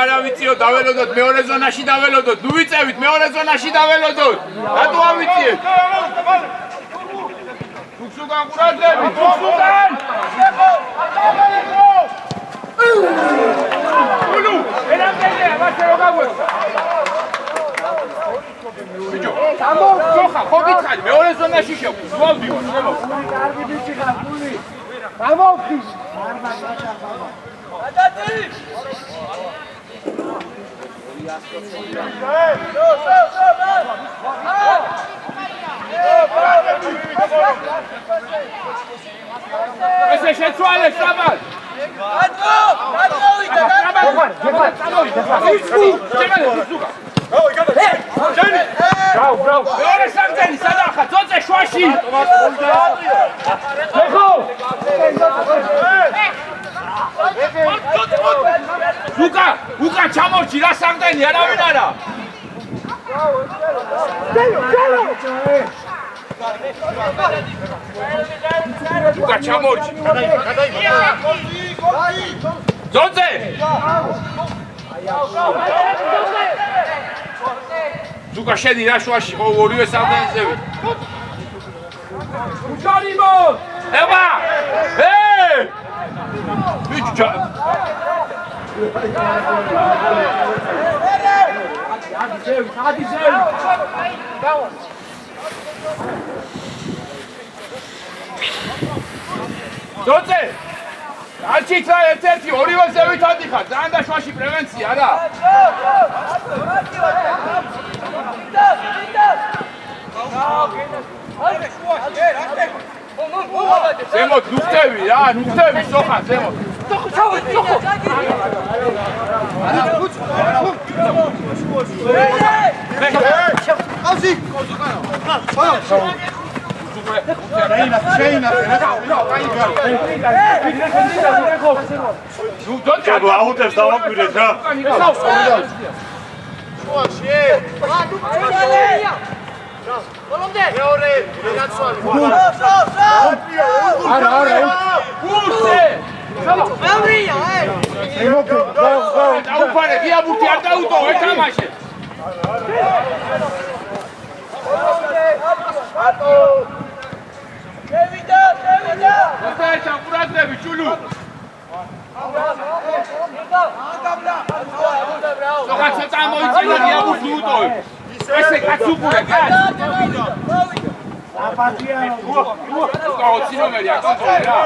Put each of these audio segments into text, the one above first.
არა ვიციო დაველოდოთ მეორე ზონაში დაველოდოთ ნუ ვიწევით მეორე ზონაში დაველოდოთ რატო ავიწიეთ თუქსუგან ყურადღებით თუქსუგან ულუ ერამდენია მასე რო გაგვეცა ბიჭო ხა ხო გითხარი მეორე ზონაში შევდივარ კარგი ბიჭი ხარ გული გამოვხის ადათი ესე შეცვალე საბალ მეორე სამწენი სადახა წოწე შვაში უკან ჩამორჩი რა სამწენი არავინ არა უკან ჩამორჩი წოწე ზუკა შედი რა შვაში ხო ორივე სამწენზე უჩარიმო ება ბიჭო ძოწე არჩით რა ერთ-ერთი ორივე ზევით ადიხარ ძალიან დაშვაში პრევენცია რა ზემოთ ნუ ხტევი რა ნუ ხტევი სოხა ზემოთ დაუფარე გიაბურთი არ დაუტო ეთამაშე შევიდა მოთაეჭა ყურადღები ჩულუ სოხა ცოტა მოიწელა გიაბურთი უტოვე ესე კაცუკურე კაც აპატია უკა 20 ნომერი აკონტროლე რა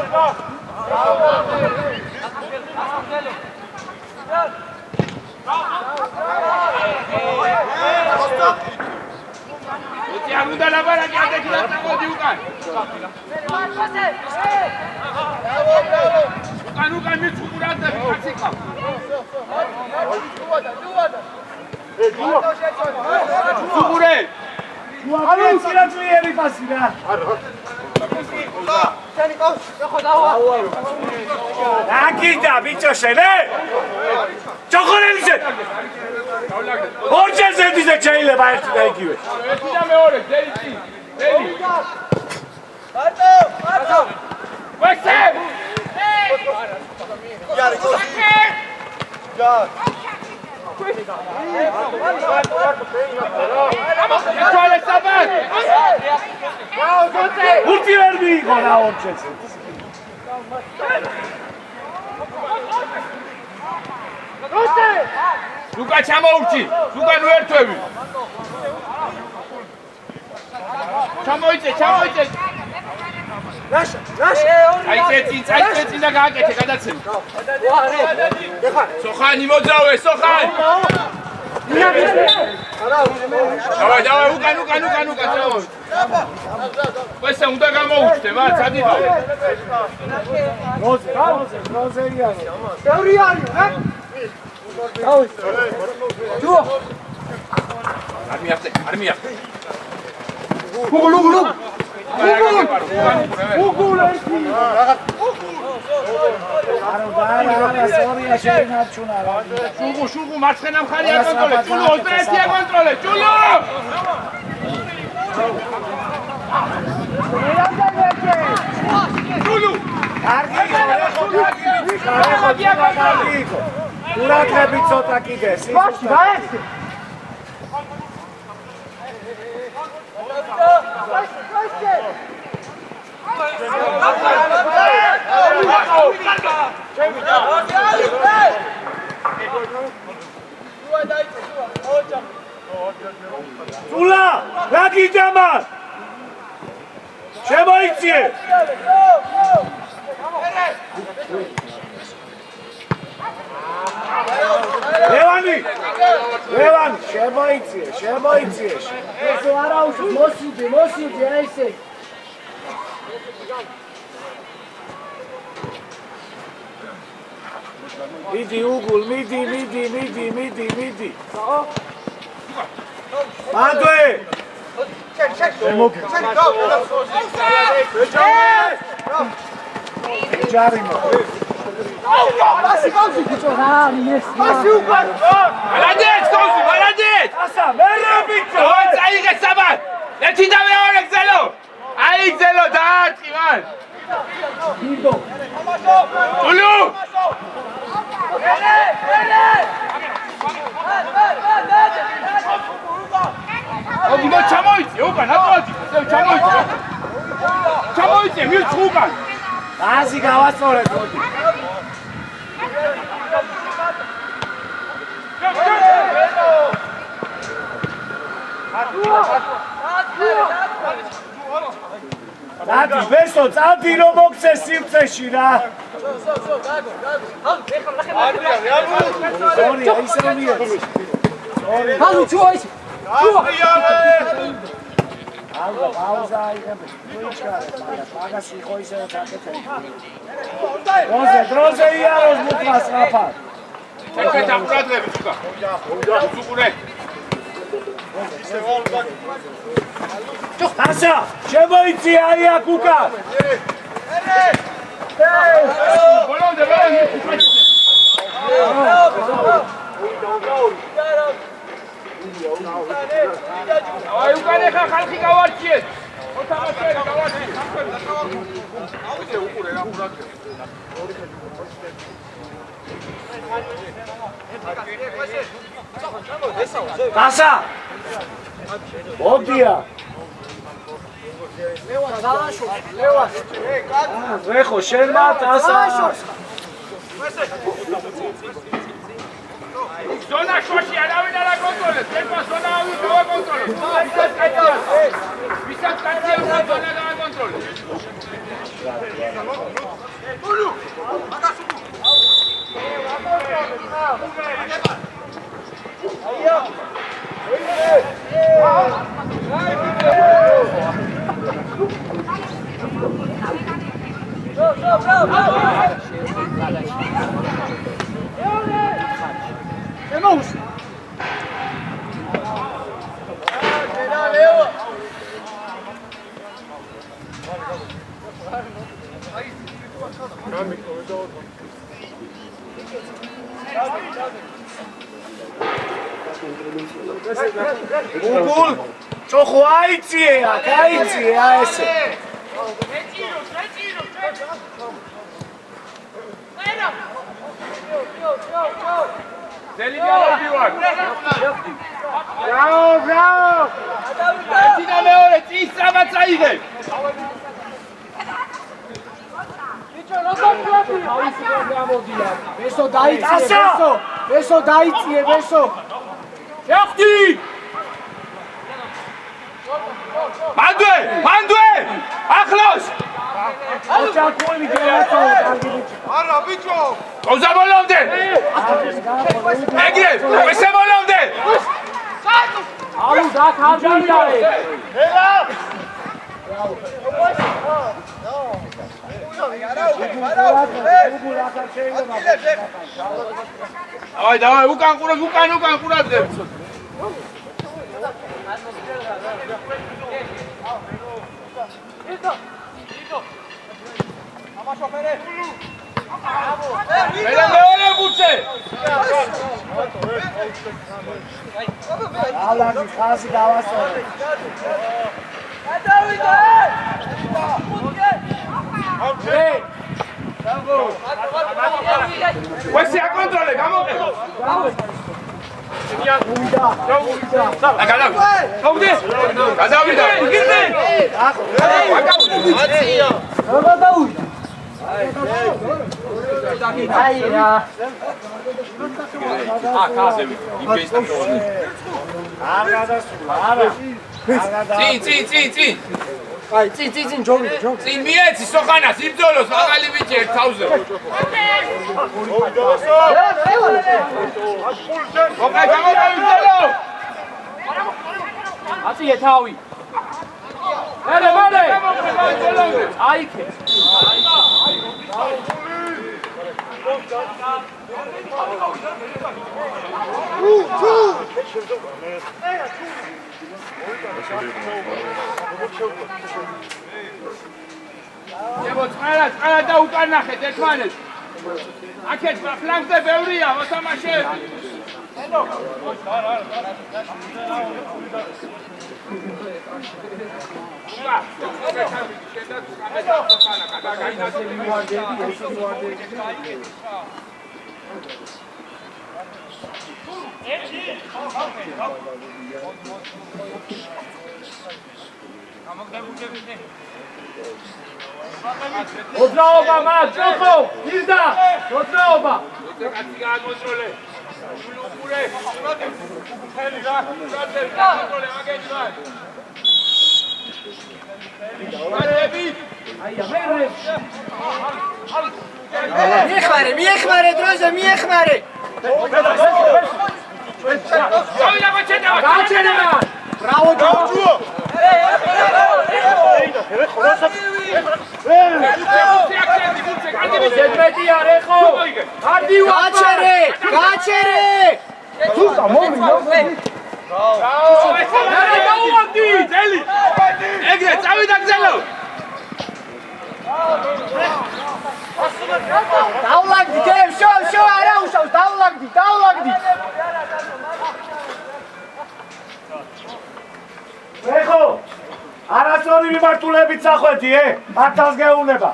ეთი არ უნდა ლაბარაკი ადექი და წამოდი უკან უკან მის ყურადღები კაცი ყავ სუღურე ანუ სირაჭლიერი პასი რა შენი ყავს ხო დავა აკიდა ბიჭო შენე ჩოხორელიზე ორჯერ ზედიზე შეიძლება ერთი და იგივე ერთი და მეორე ძელი ბატო ვესე იარი ჯა ურთი ვერ მიიღო რა ორჯერ Luka ჩამოურჩი, Luka ნუ ერთვები. ჩამოიწე. Წაიწე წინ და გააკეთე გადაცემი. სოხანი მოძრავე, სოხანი. დავай, უკან, წავა. ესე უნდა გამოუჩნდე, ვა, სადიდო. როზეია. ბევრი არის, რა? დავი. ჯო. არ მიახტე. გულუ. არა, სორია შეინარჩუნა რა. შუღუ მარცხენა მხარე აკონტროლე, ჭულო 21 აკონტროლე, ჭულო! ჭულო! კარგი იყო. ურაკები ცოტა კიდე. ბაში, დაეცე. Tula, რა გიჯამა? შემოიწიე. ლევანი, შემოიწიე. ესე არა უშ მოსიძე, აი ესე. მიდი უგულ, მიდი. მანდვე! ჯარიმო. Молодец! ასა, მერებიცო! Давай, წაიღე საბარ! ერთი და მეორე გზელო! აი გზელო, დაარტყი მან! დიდო! ულუ! ოდიგო ჩამოიწე, უკან, ატოდი, ჩამოიწე, მივწ უკან! აზი გავასწორეთ, მოდი. დადი, ბესო, წავდი რომ მოგცე სივრცეში რა. სორია, ისე რომ მიეცი. Hallo, Joyce! ალგა, პაუზა აიღებ. მაგას იყო ისე საკეთე. დროზე იაროს მუქას რაფად. ჩეკეთ აკურადლები, ჩუკა. უწუყურე. ასა, შემოიწი აი აქ უკან. ბოლომდე. აი უკან ახლა ხალხი გავარჩიეთ. მოთამაშეები გავარჩიეთ. აუზე უყურე რა ყურადღე. ასა. მოდია. ლევან. ვეხო შენ მათ ასა. ზონა შოში არავინ არ აკონტროლებს, ერთმა ზონა ავიკონტროლებს. ვისაც კაცია ზონა დააკონტროლებს. უგულ წოხო აიწიე აქ, აიწიე ესე. ძელი გალობი ვარ. ბრავო! ერთი და მეორე წის სწრაფად წაიღე. Bicho, no ბესო დაიწიე, ბესო დაიწიე, ბესო. შეხტი! მანდვე! ახლოს! ოჯახური გეაცაო კარგი ბიჭი. არა ბიჭო! ყოზე მოლავდე! ეგრე, ესე მოლავდე! აუ დაქამდიარე. დავაი, უკან ყურადღებ. მეორე გუჩე. ალაგი ხაზი დავასწორე. ვესი აკონტროლე, გამოყე. გადავიდა. რა დაუვიდა? აი რა. არ გადასულა, არა. წინ. აი წინ ჯობი. წინ მიეცი სოხანას, იბრძოლოს მაგალი ბიჭი ერთ თავზე. ოკეი, გამოვიდო. აწიე თავი. მერე. აიქე. ებო, წარა და უკან ნახეთ ერთმანეთს. აქეთ ფლანგზე ბევრია, მოთამაშეები. მოძრაობა მაგ, ჯოხო, იზდა, მოძრაობა. კაცი გააკონტროლე. უყურე. ხელი რა, კონტროლე მაგეთი რა. მიეხმარე დროზე, მიეხმარე. გაჩერება. ბრავო ჯო. ზედმეტია რეხო. გაჩერე. თუკა მომი. დაუვადი, ძელი. ეგრე წავიდა გზელო. დაულაგდი, შო, არა უშავს, დაულაგდი. ეხო არასწორი მიმართულებით სახვეთი, 1000 გეუნება.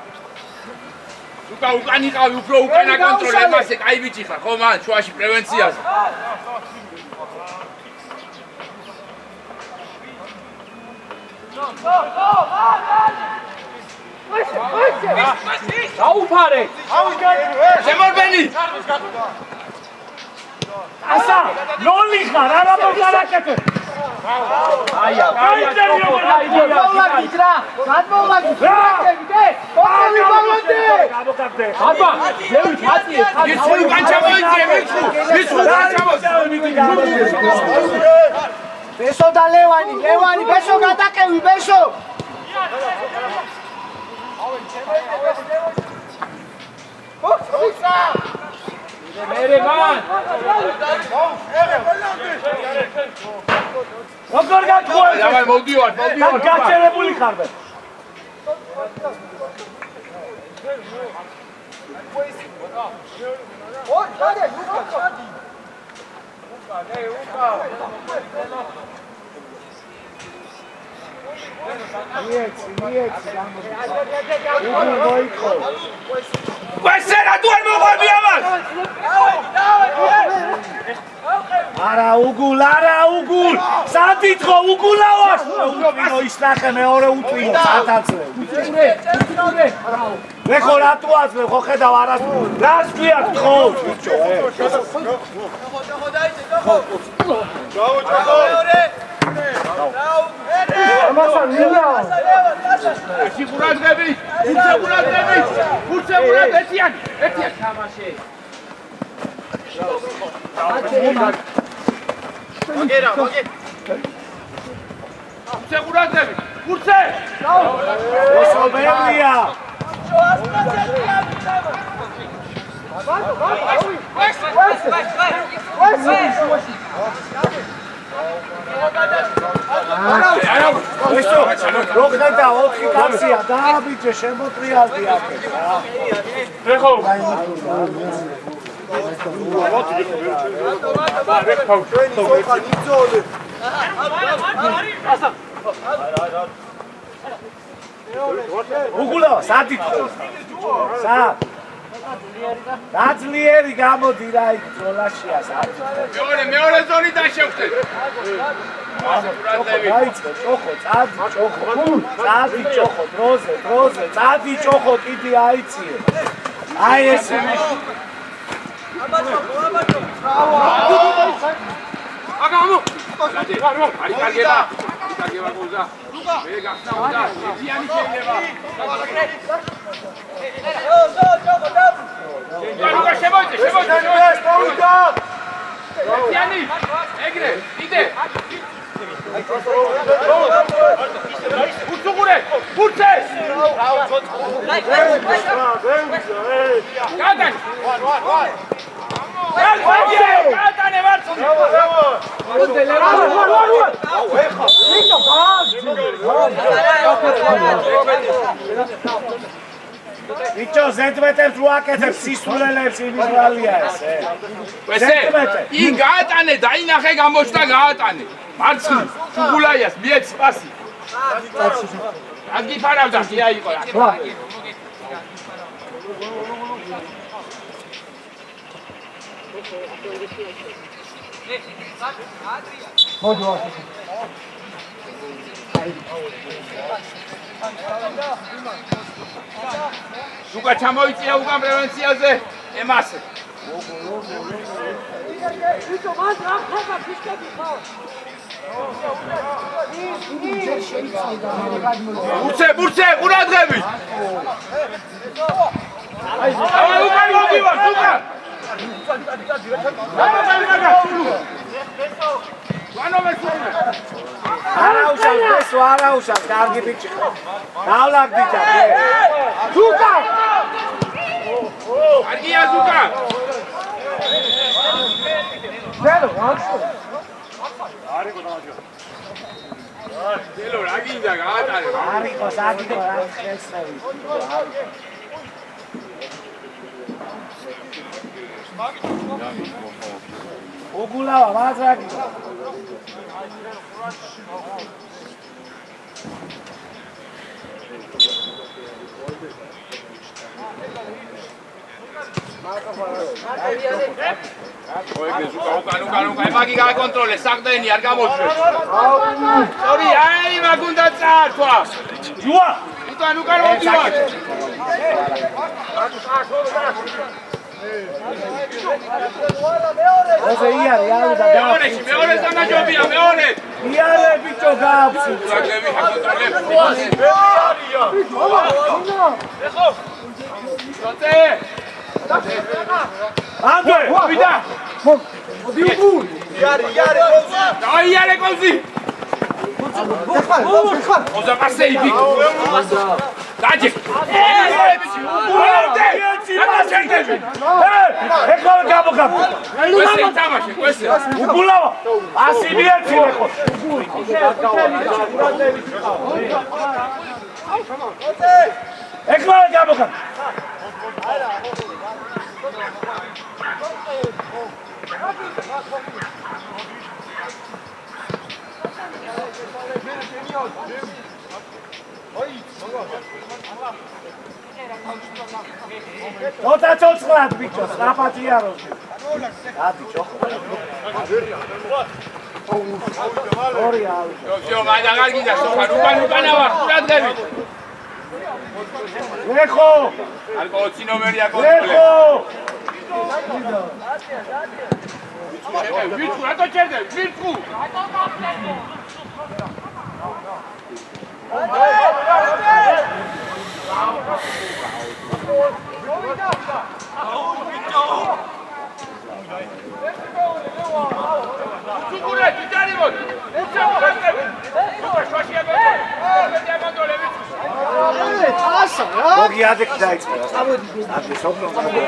უკან იყავი, უფრო უკან აკონტროლე, მასე კაი ბიჭი ხარ, ხო მან, შუაში პრევენციაზე. დაუფარე. შემორბენი. ასა, ნოლი ხარ, არა მოგარაკეთე. აია, გადმოვლაგდით რა. გამოგაგდე. აბა, ზევით აწიე. ის უკან ჩამოიწიე, ის უკან ჩამოიწიე. ბესო და ლევანი, ბესო გადაკევი, ბესო. მერე მან. როგორ გაგხვევი? დავაი, მოვდივარ. გაჩერებული ხარ მე. ვესერა თუ არ მოყვები ამას? არა უგულ სანდითხო უგულავას უტრინო ის ნახე მეორე უტრინო სათაცლე ვეხო რატო აძლევ ხო ხედავ არას რას გვია გთხოვ ბიჭო ამასან მინდა სიგურადები ფურცებურად ერთიან თამაში მაგერა ფურცებურადები ფურცე ესობერია როხდა 4 კაცია დააბიჯე შემოტრიალდი აქ ეხო უგულავა სადითხო სად დაძლიერი გამოდი რა იქ ძოლაშია სადითხო მეორე ზონი დაშევხდეთ დაიწყო ჭოხო წადი ჭოხო დროზე წადი ჭოხო კიდე აიწიე აი ეს აგამო არის კარგება გულზა მე გახსნა უნდა ერთიანი შეიძლება ლუკა შემოიწე ერთიანი ეგრე იდე უცუღურე ფურცე გადან გადანე ვარცუნი ბიჭო ზედმეტებს რო აკეთებს სისულელებს იმის ვალია ესე იქ გაატანე დაინახე გამოჩნდა გაატანე მარცხნივ უგულაიას მიეც სპასი აგიფარავდა ხია იყო რა ლუკა ჩამოიწია უკან პრევენციაზე ემასე ბურცე ყურადღებით აი უკან მოდივარ უკან არაუშავს კარგი ბიჭი დავლაგდი და ზუკა კარგია ზუკა ზერო ვახშო არისო დააჯო დელო რა გინდა გაატარე არისო სადიდო რა ხესები უგულავა მაზრაგი უკან მაგი გააკონტროლე საყდენი არ გამოჩვე სორი აი მაგ უნდა წაართვა ჯუა უკან მოდივარ ოსე იარე და მეორე ზონაჯობია მეორე იარე ბიჭო გააფსი ლაგები აკონტროლებ ეხო შოთე ანდე ვიდა მოდი უგულ დაიარე კოზი ოზა პასეი ბიკ დაჯე ეხლა გამოგაბ კვესე თამაში კვესე უგულავა ასი მიერთი ეხო ეხლა გამოგაბ Ota ცოცხლად ბიჭო, საფათიაროში. всё, მაგარ გიდა სოფან უკანა ვარ ყურადღები ლეხო ალკო 20 ნომერია კონტროლე ვიწყუ რატო ჩერდე ვიწყუ Sugure, titani mod. მოგი ადეკ დაიწყო. აბი სოფრონ დაიწყო.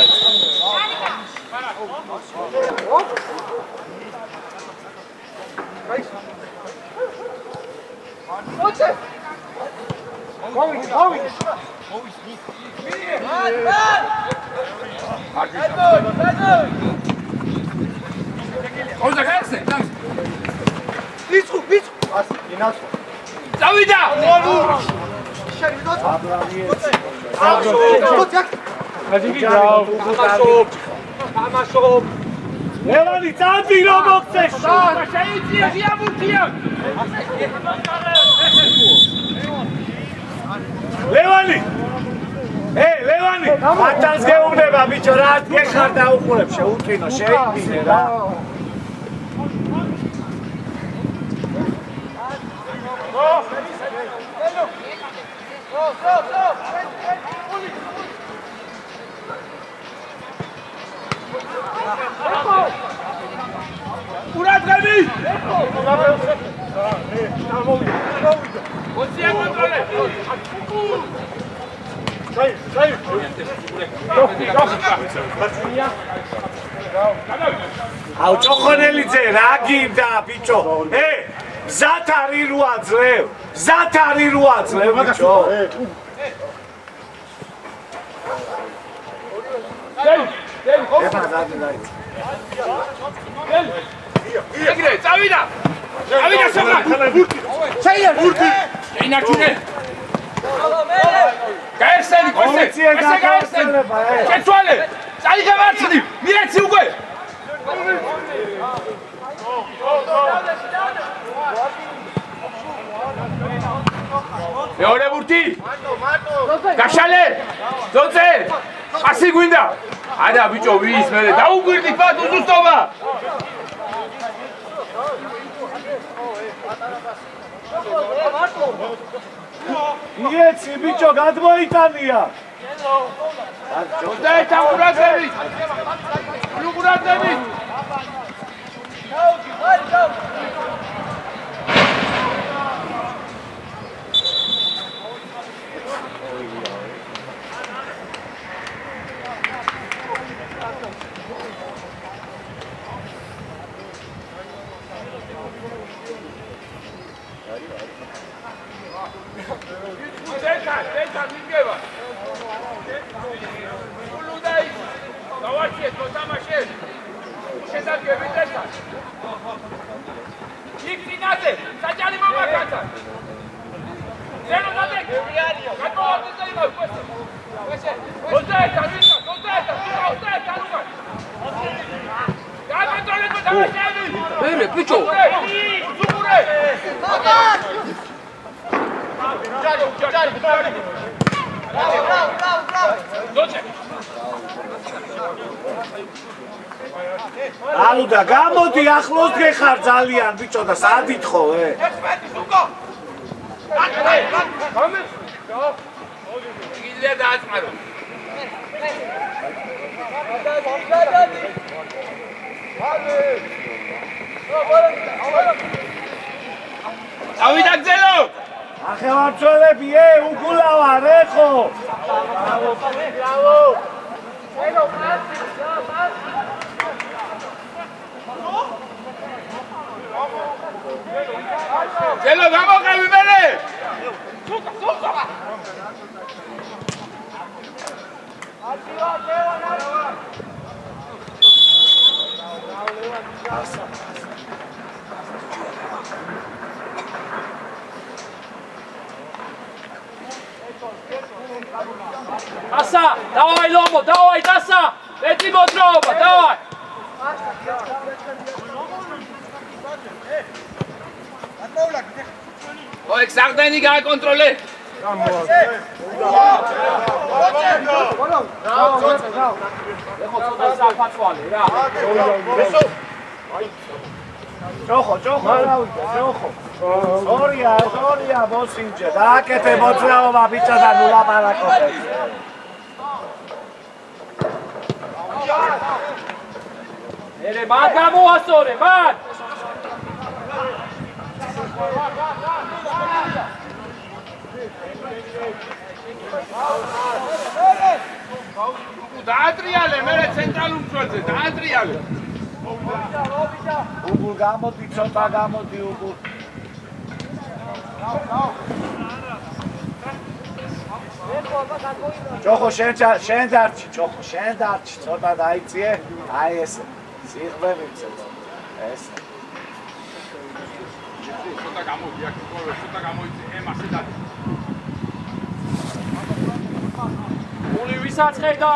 Oza gase, ვიწყუ წავიდა! ლევანი წამდი რომ მოგწე შეიწია ღიაბურთია! ლევანი ლევანი მათანს გეუბნება ბიჭო რა გეხარ დაუყურებ შეუწინო შეიდინე რა ყურადღები! ოცია კონტროლე! აუ ჭოხონელიძე რა გინდა ბიჭო მზად არის რო აძლევ მზად არის რო აძლევ ბიჭო ეგრე წავიდა! წავიდა სოფრა! შეინარჩუნე! გაერსენი კოსე! ესე გაერსენი! შეცვალე! წაიღე მარცხნივ! მირეცი უკვე! მეორე ბურთი! გაშალე! ძოწე! პასი გვინდა! არა ბიჭო ვის მე დაუგვირდი პატ უზუსტობა! იეცი ბიჭო გადმოიტანია ოცდაერთი ყურადღებით! ყურადღებით! დედა მიგება. ულუდაი. დავაშიეთ მოთამაშეს. შედარგებით დედა. იქინაზე, საჯარი მომაკაცა. ზენო დადე. გატოვარდი იმას კვესე. კვესე. 21 ანუგან. გამეტოლეთ მოთამაშეები. მერე ბიჭო. სუგურე. ალუდა გამოდი ახლოს გეხარ ძალიან ბიჭო და სადითხო გიძლია დააწყარო ავიდა გზელო ახევამცველები უგულავა რეხო გელო გამოყევი მერე Tasa, dawaj Lobo, dawaj Tasa! Lecimy od Roba, dawaj! ოი, საღდენი გააკონტროლე. Sorry, მოსინჯე. დააკეთე მოძრაობა ბიჭა და ნუ ლაპარაკობ. ერე მან გამოასწორე, მან! დაატრიალე, მე ცენტრალურ მწვერზე, დაატრიალე. უგულ გამოდი, ცოტა გამოდი უგულ. ჯოხო შენ დარჩი, ჯოხო შენ დარჩი, ცოტა დაიწიე. აი ესე. სიღბე მიცეთ. ესე. ცოტა გამოდი, აქ ყოველ ცოტა გამოიწე, ემასე და. გული ვისაც ხედა?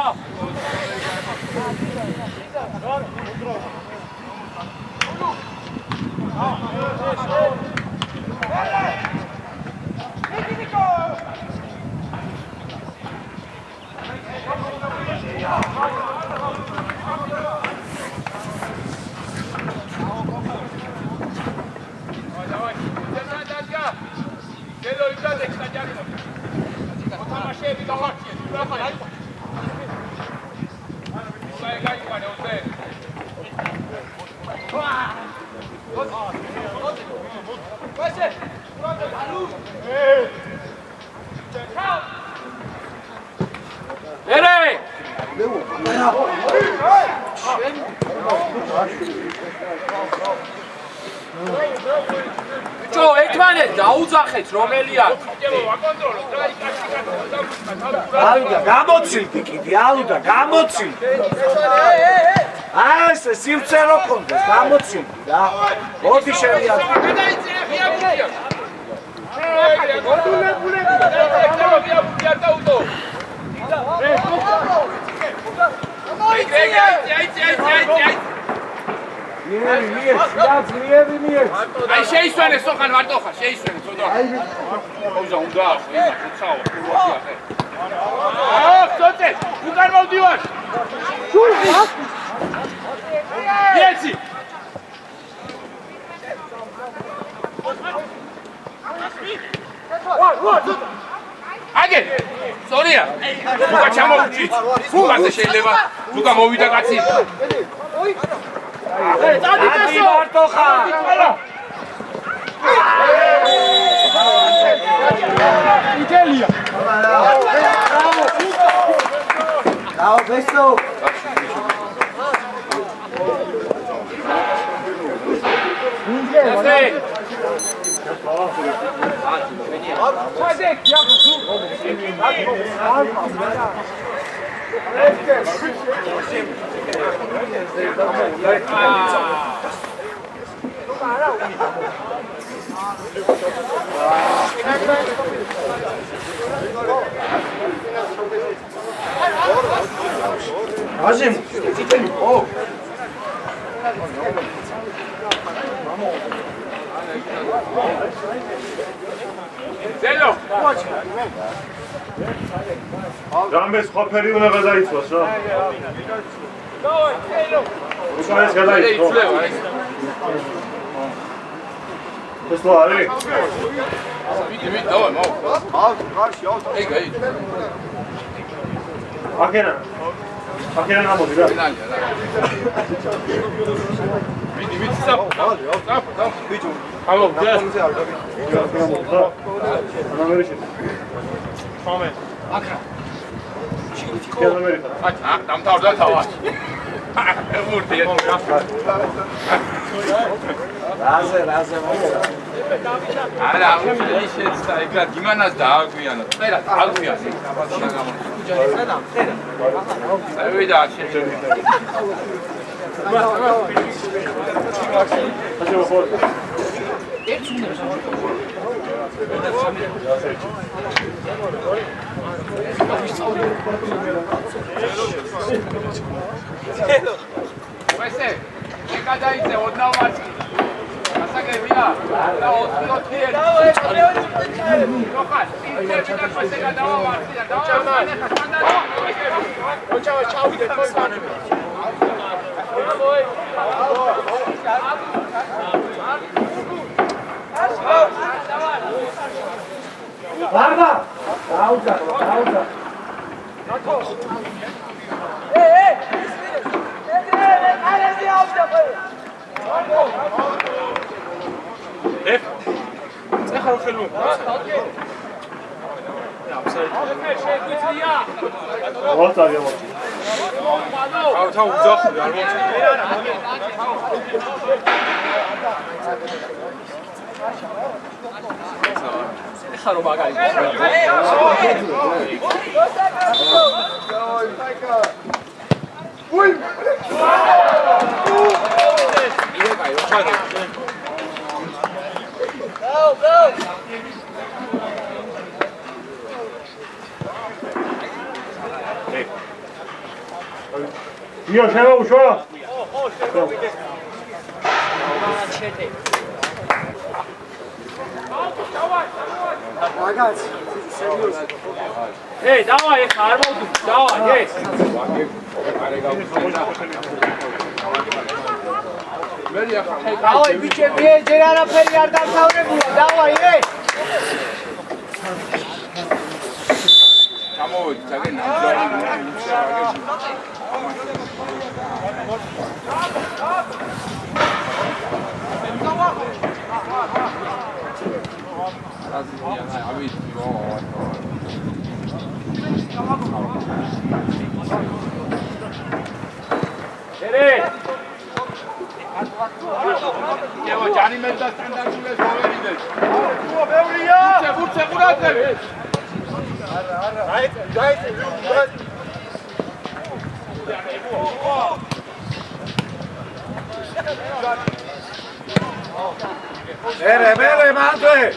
ერე! ბიჭო, ერთმანეთს დაუძახეთ, რომელი არის? ალუდა, გამოცილდი კიდე, ალუდა, გამოცილდი. აი ესე სივრცე რო კონდეს, გამოცილდი რა. მოდი შევიაზრე. აი შეისვენე სოხან ვარტო ხარ, შეისვენე ცოტა. ოღონდ უნდა ახო, იმას უცაო, ხურვატი ახე. ცოტე, უკან მოვდივარ. იეცი. აგე, სწორია. უკან ჩამოვჭი. უკანზე შეიძლება, უკან მოვიდა კაცი. ადი მარტო ხარ. იტალია. დაო ბესო. Azim, oh. ზელო. რამეს ყოფერი უნდა გადაიცვას რა. დავაი, ზელო. უკანეს გადაიცვა. ეს რა არის? ვიდი, დავაი, მაო. გარში, ეგ, აი. აქენა გამოდი რა. ფინალია რა. ვიდი, საფ. ბიჭო. ალო, და. დამთავრდა თავი. მურტია. რაზე მოვა. არა, უჩინი შეცდა, ეგრად იმანას დააგვიანო. წერა, დააგვიანო. ვიდა, შეჭერე. ვესე, ეკადაიძე ოდნავ მარცხი. ასა აგებია. და 4-4. როხან, წინები და ესე გადავავარდი და დავამანე ხანდარი. ოჩავა ჩავიდე თოი. Barba! Pausa, pausa. ხარო მაგარი. ია შემოუშვა. Ragazzi, serioso. Ehi, давай, ხარ მოვდუ, давай, ეს. Давай, ბიჭები, ჯერ არაფერი არ დამთავრებულა, давай, ეს. გამოვიდი, ძალიან ნამდვილი. Evo, Gianni mezza standard sulle soverides. Beurija! Burce, burate! Mere, Mante!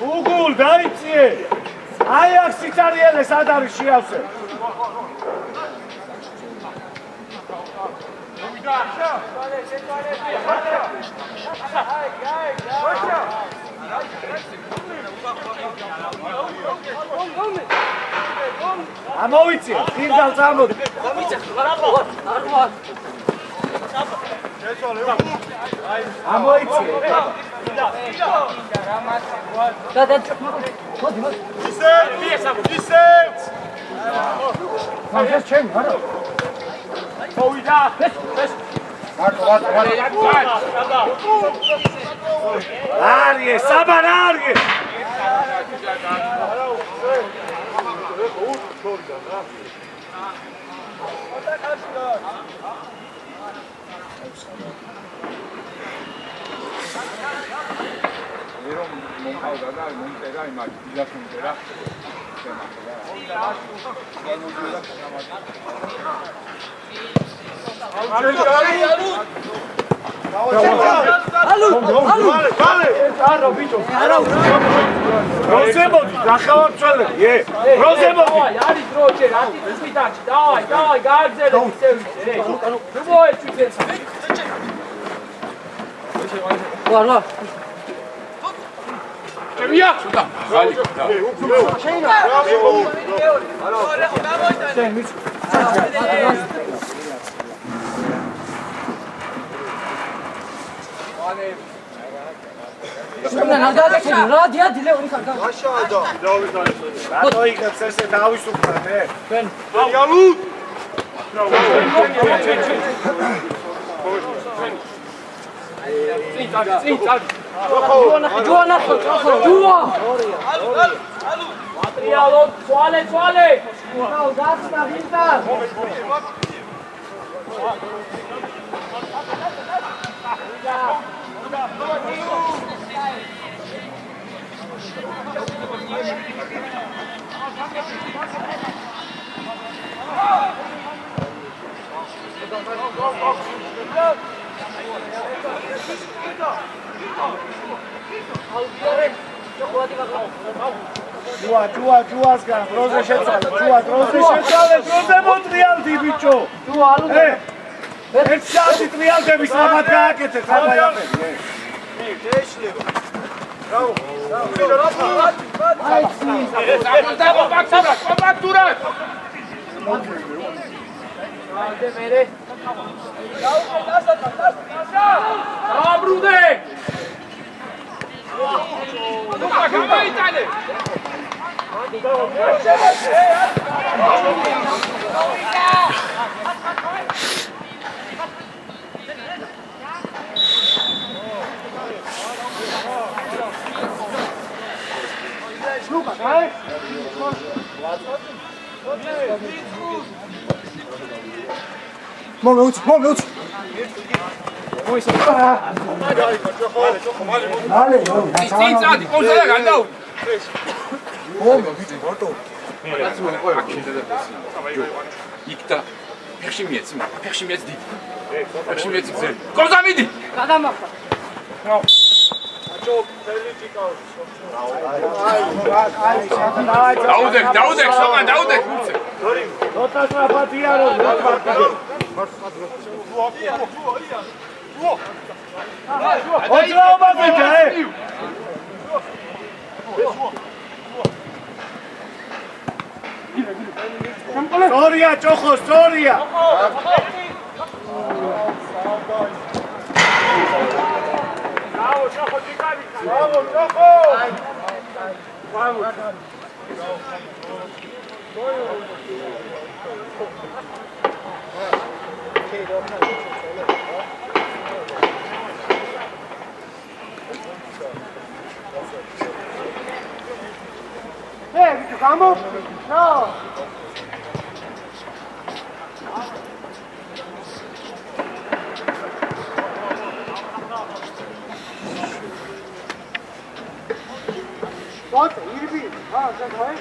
Ugul, დაიწიე! აიაქსი წარიელე სად არის შეავსე? ამოვიწიე, პირდალ წამოდი. ამოვიწიე. Arge, Saban Arge! ხარო ბიჭო. არა როზე მოდი, ნახევარმცველები, როზე მოდი. დავაი, არის დრო ჯერ, 10 წუთი დაჭი. დავაი, გააგზელე ისე ვიცი. ნუ მოეჩვიდეთ. ვარ. ჩემია სუდა ხალი და რატო იღებს ესე დავისუფლდე? ჯუა მატრიალო ცვალე ჯუასგან დროზე შეცვალე, დროზე მოტრიალდი ბიჭო. ერთ საათი ტრიალდების რამად გააკეთეთ რა იაფები. კომპაქტურად აბრუნდე გამოიტანე მომეუც მალე წინწადი კონსოლა განდაუ იქდა ფეხში მიეცი დიდი ფეხში მიეცი გზელი კონსა მიდი გადამახა დაუდეკ სოღან დაუდეკ როტას რაფათია რომ ოძრაობაზე ჯაე სწორია ჭოხო სწორია ბრავო ჭოხო ჭიკარი ბრავო ჭოხო ბრავო Vamos! No! What? Irbi? Ah, sen hay?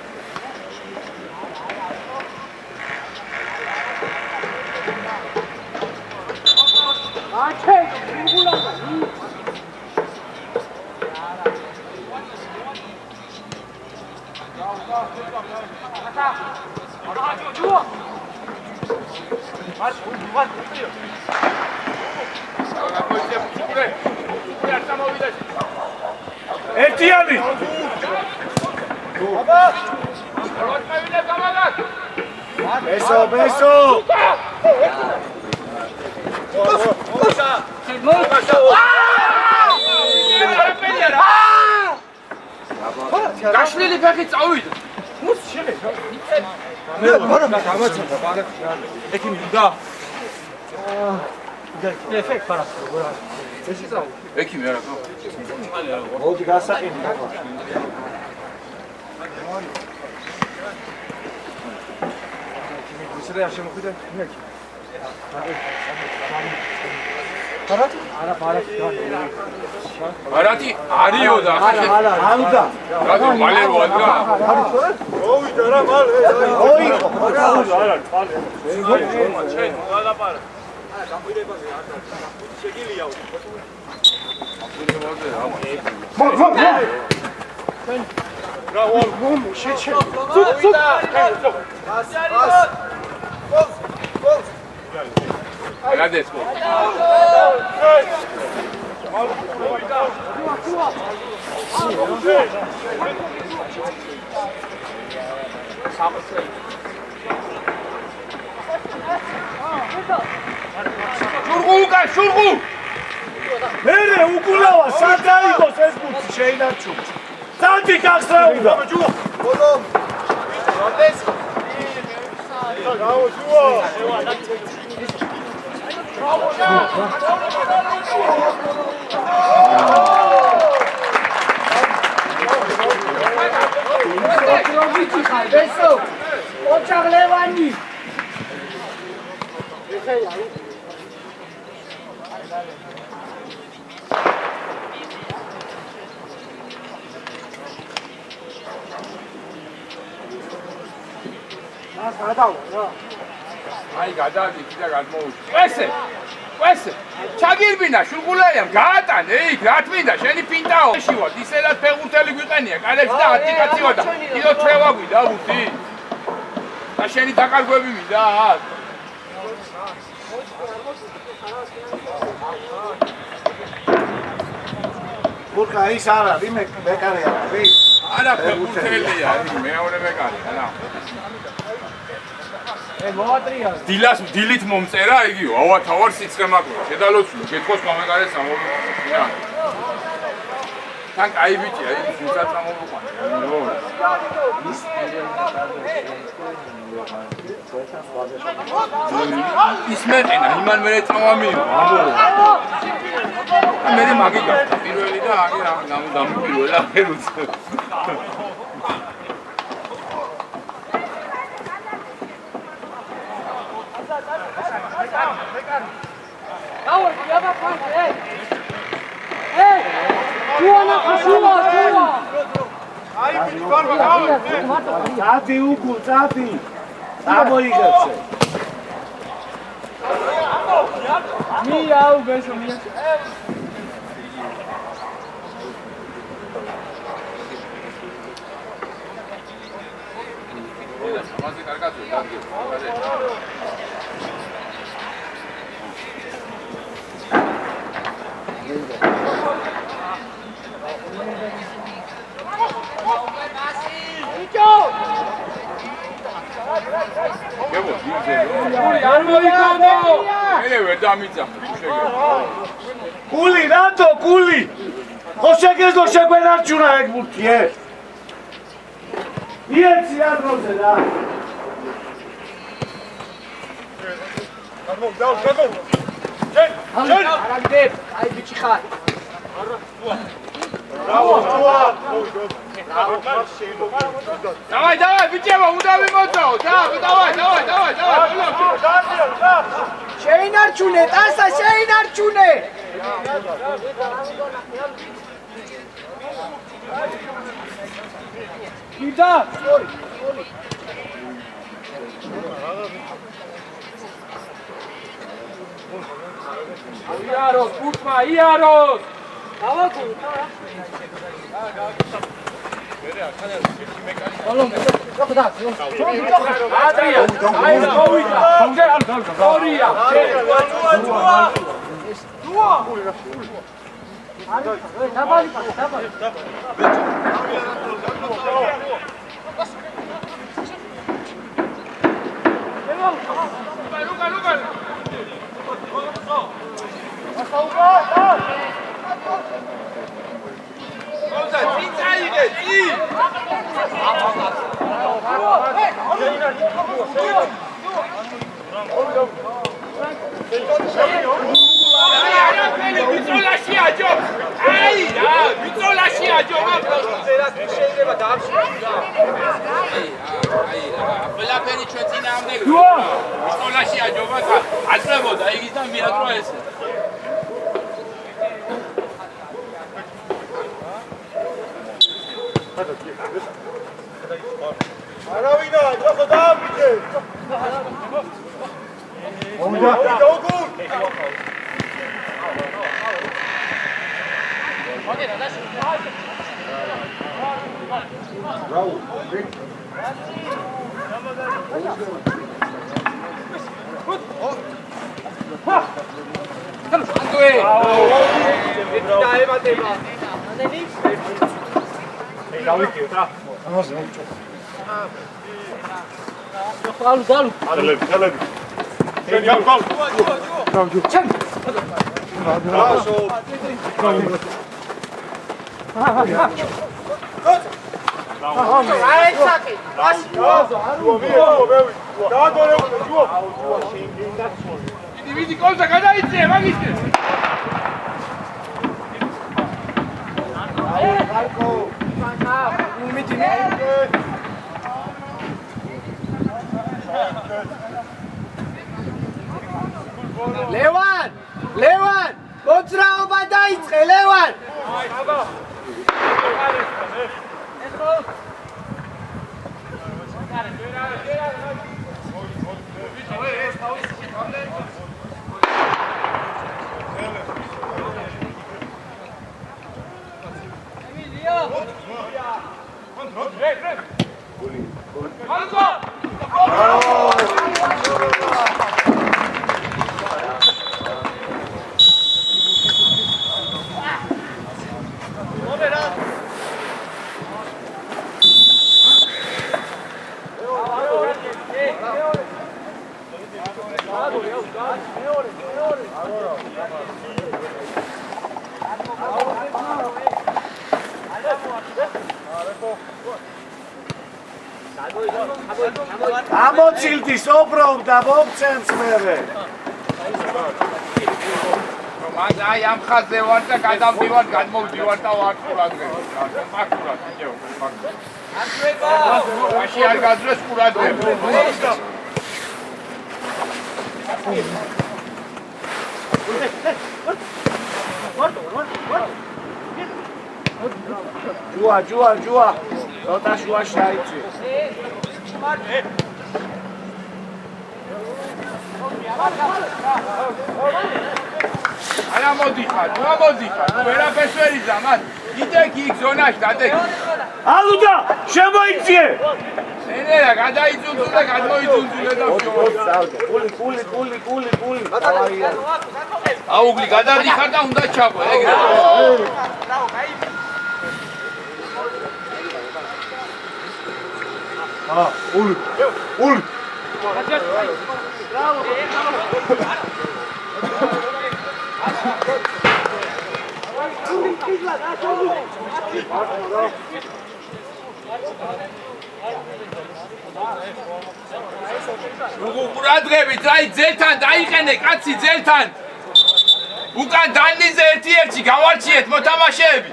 Ah, çek! Uygulama! ერთიანი ბესო გაშლილი ფეხი წავიდა ექიმი არა მოდი გასაყინი ისრე არ შემოხვიდე ნიაკი არათი არიო და ალდა რატო მალე რო ადგა მოვიდა რა მალე ოიყო არა მალე ჩვენ გალაპარა არა გამოირებაზე არ და შეგილიაო Молодец. Шургу! მერე უკულავა სად დაიგოს ეს ბუთი შეინარჩუნა. Წამდი გახსრაულა. ოჩაღლევანი აი გადავიდი და გადმოვიჭი. ყვესე. ჩაგირბინა შულგულაიამ გაატანე იქ რა თმინდა შენი პინტაო. შევარ ისედაც ფეხბურთელი გვიყენია კალებს და ატიკაციო და კიდო თრევა გვიდა ბუთი. და შენი დაკარგვები მინდა. ბურკა ის არ არის მეკარე არის. არა ფეხბურთელია მეორე მეკარია რა. დილას დილით მომწერა იგივე ავათავარ სიცხე მაგვრა შედალოცულო გეთქოს მომეკარეს ამოვიყვანე თან კაი ბიჭია იგი თუნდაც ამოვიყვანე ის მეყენა იმან მერე წამამიო მე მაგი გახდა პირველი და აგი დამპირველა ფერუც Zadi ukul, zadi. Tamo igrace. მია უგესო მია ამაზე კარგად ვიდაგე Kuli, rato, kuli! Ko შეგვეძლო შეგვენარჩუნა ეგ ბურთი, იეცი ადროზე რა. არაგდებ, აი ბიჭი ხარ. Давай, ბიჭებო, უნდა ვიმოწაო. давай. შეინარჩუნე, ტასა შეინარჩუნე. გიდა, სორი. იაროს, კურთმა, იაროს. დავაგული, Adria, აი მოვიდა. ორია. დაბალი. ყველაფერი ჩვენ წინააღმდეგ სკოლაში აჯობა აწლებოდა იგის და მიატყო ესე არავინა, ახლა დააბიჯე. მომდა. გოგო. ვიდი კოლსა გადაიწია მაგისტრი ლევან მოძრაობა დაიწყე ლევან ამოცილდი სობრობ და მომცემს მერე მან აი ამ ხაზზე ვარ და გადავდივარ გადმოვდივარ და ვარკურადღებს ფაქტურად ისევ მაშინ არ გაძრეს ყურადღებს ჯუა როტა შუაში აიწვი არა მოდიხარ ვერაფერს ვერ იზამად იდექი იქ ზონაში დადექი ალუდა შემოიწიე ნენერა გადაიძუნძულ და გადმოიძუნძულე და კული აუგლი გადადიხარ და უნდა ჩაგვე ეგრე ული ყურადღებით რაი ძელთან დაიყენე კაცი ძელთან უკან დანიზე ერთ-ერთი გავარჩიეთ მოთამაშეები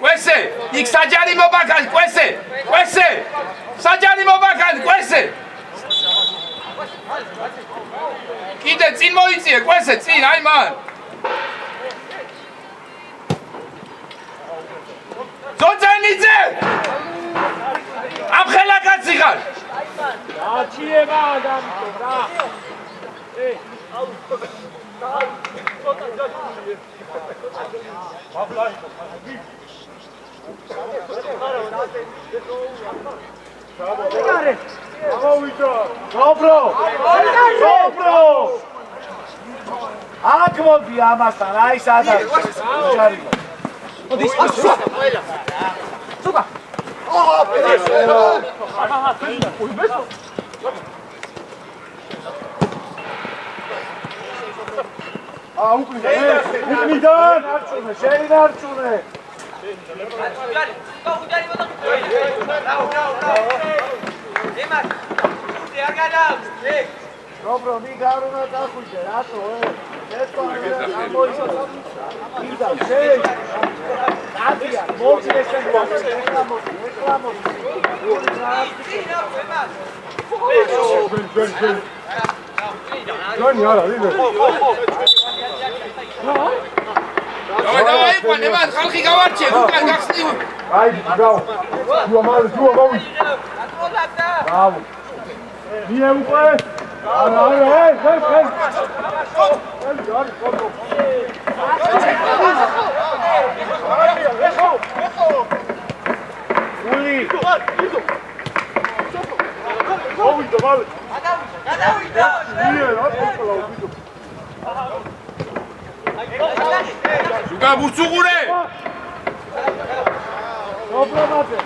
კვესე იქ საჯარი მობაგან კვესე საჯარი მობაგან კვესე კიდე წინ მოიწიე კვესე წინ აი მან ზოძენიძე ამ ხელა კაცი ხარ აჩიება ადამიანო რა სობრო აქ მოდი ამასთან აი სადაც ჯარი შენარჩუნე Dobro, mi garuna tako ide, rato, eto, idam, šej, Nadija, moći ne se reklamo. Goni, ara, ide. Давай, пане, ман, ხალხი გავარჩიე, უკან გახსნი. Ajde, bravo. Čuva, mogu. Bravo. Nije upe. გული მოვიდა მალე გადავიდა სუკა ბურცუღურე პრობლემაზე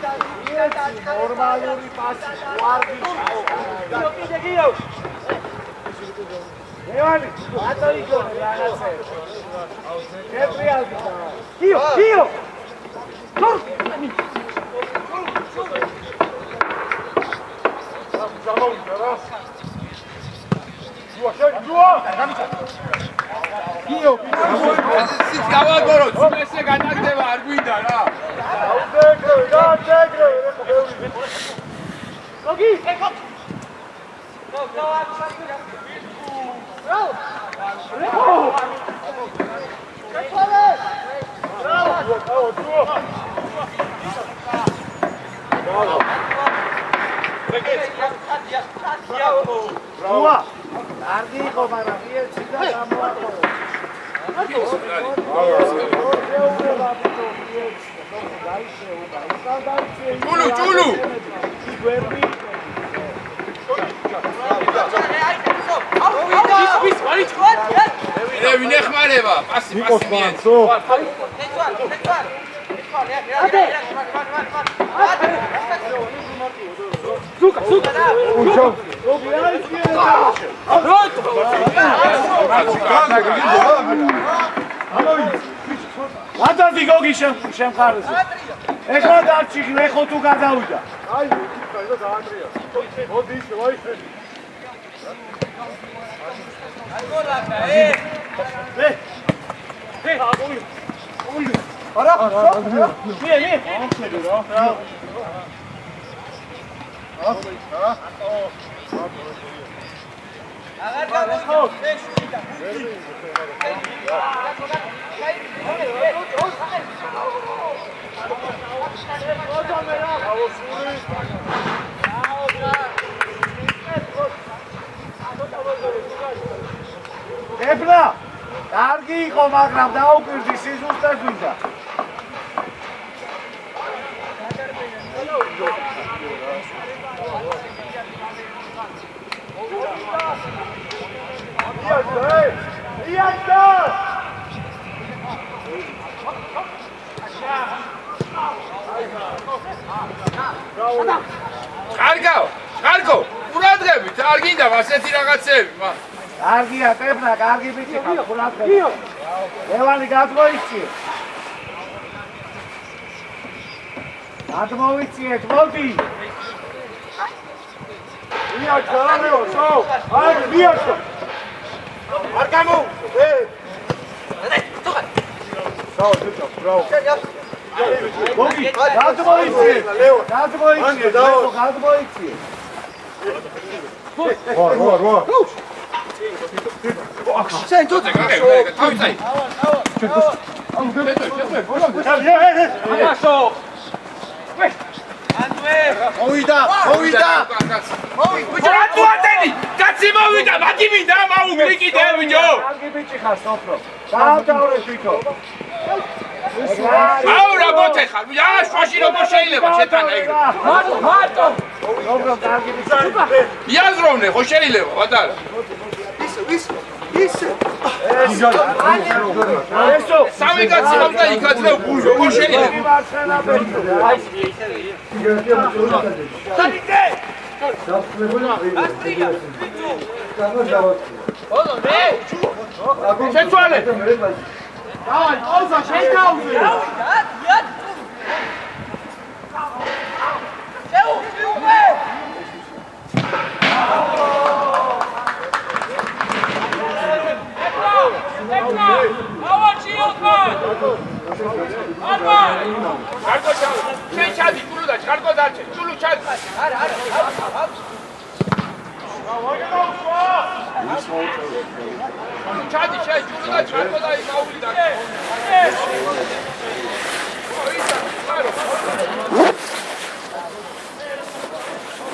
ნორმალური პასი ვარდი ევანი ატო იგო რაღაცა კეტრიალდი კიო გამოვიდა რა კიო სიც გავაგორო წესე განაგდება არ გვინდა რა გოგი ბრავა კარგი იყო მაგრამ ერთი და გამოაყო ჭულუ ვინ ეხმარება პასი მიეც ვადადი გოგი შემხარზე ეხლა დარჩი ეხო თუ გადავიდა აი და დაატრია მოდი ისე ვაიხედი არა ეფლა კარგი იყო მაგრამ დაუკვირდი სიზუსტე გვინდა კარგო ყურადღებით არ გინდა ასეთი რაღაცები კარგია პეპნა კარგი ბიჭი ხარ ყურადღებით ევანი გადმოიქცი გადმოვიქციეთ მოდი მიაჩა რამეო სო აი მიაჩა არ გამო მოდი გადმოიქციეთ გადმოიქციეთ ვა შენ თოთე გაგე თავიცაი ამაშო მოვიდა ბიჭო რატო ატენი კაცი მოვიდა მაგი მინდა მაუგრი კიდე ბიჭო კარგი ბიჭი ხარ სოფრო დაავდავრე თვითო აუ რა მოთეხარ აა შვაში როგორ შეიძლება შეტანა ეგრე მარტო სოფრო კარგი ბიჭი იაზროვნე ხო შეიძლება ბატარა ისე ესო სამი კაცი მომდა იქაძლევ ბუჟო ხო შეიძლება შეცვალე დავაი ყოლსა შეთავზე კარგო ჩავ შენ ჩადი ჭულუ და კარგო დარჩე ჭულუ ჩადი არა ჩადი შენ ჭულუ და კარგო და იმაული და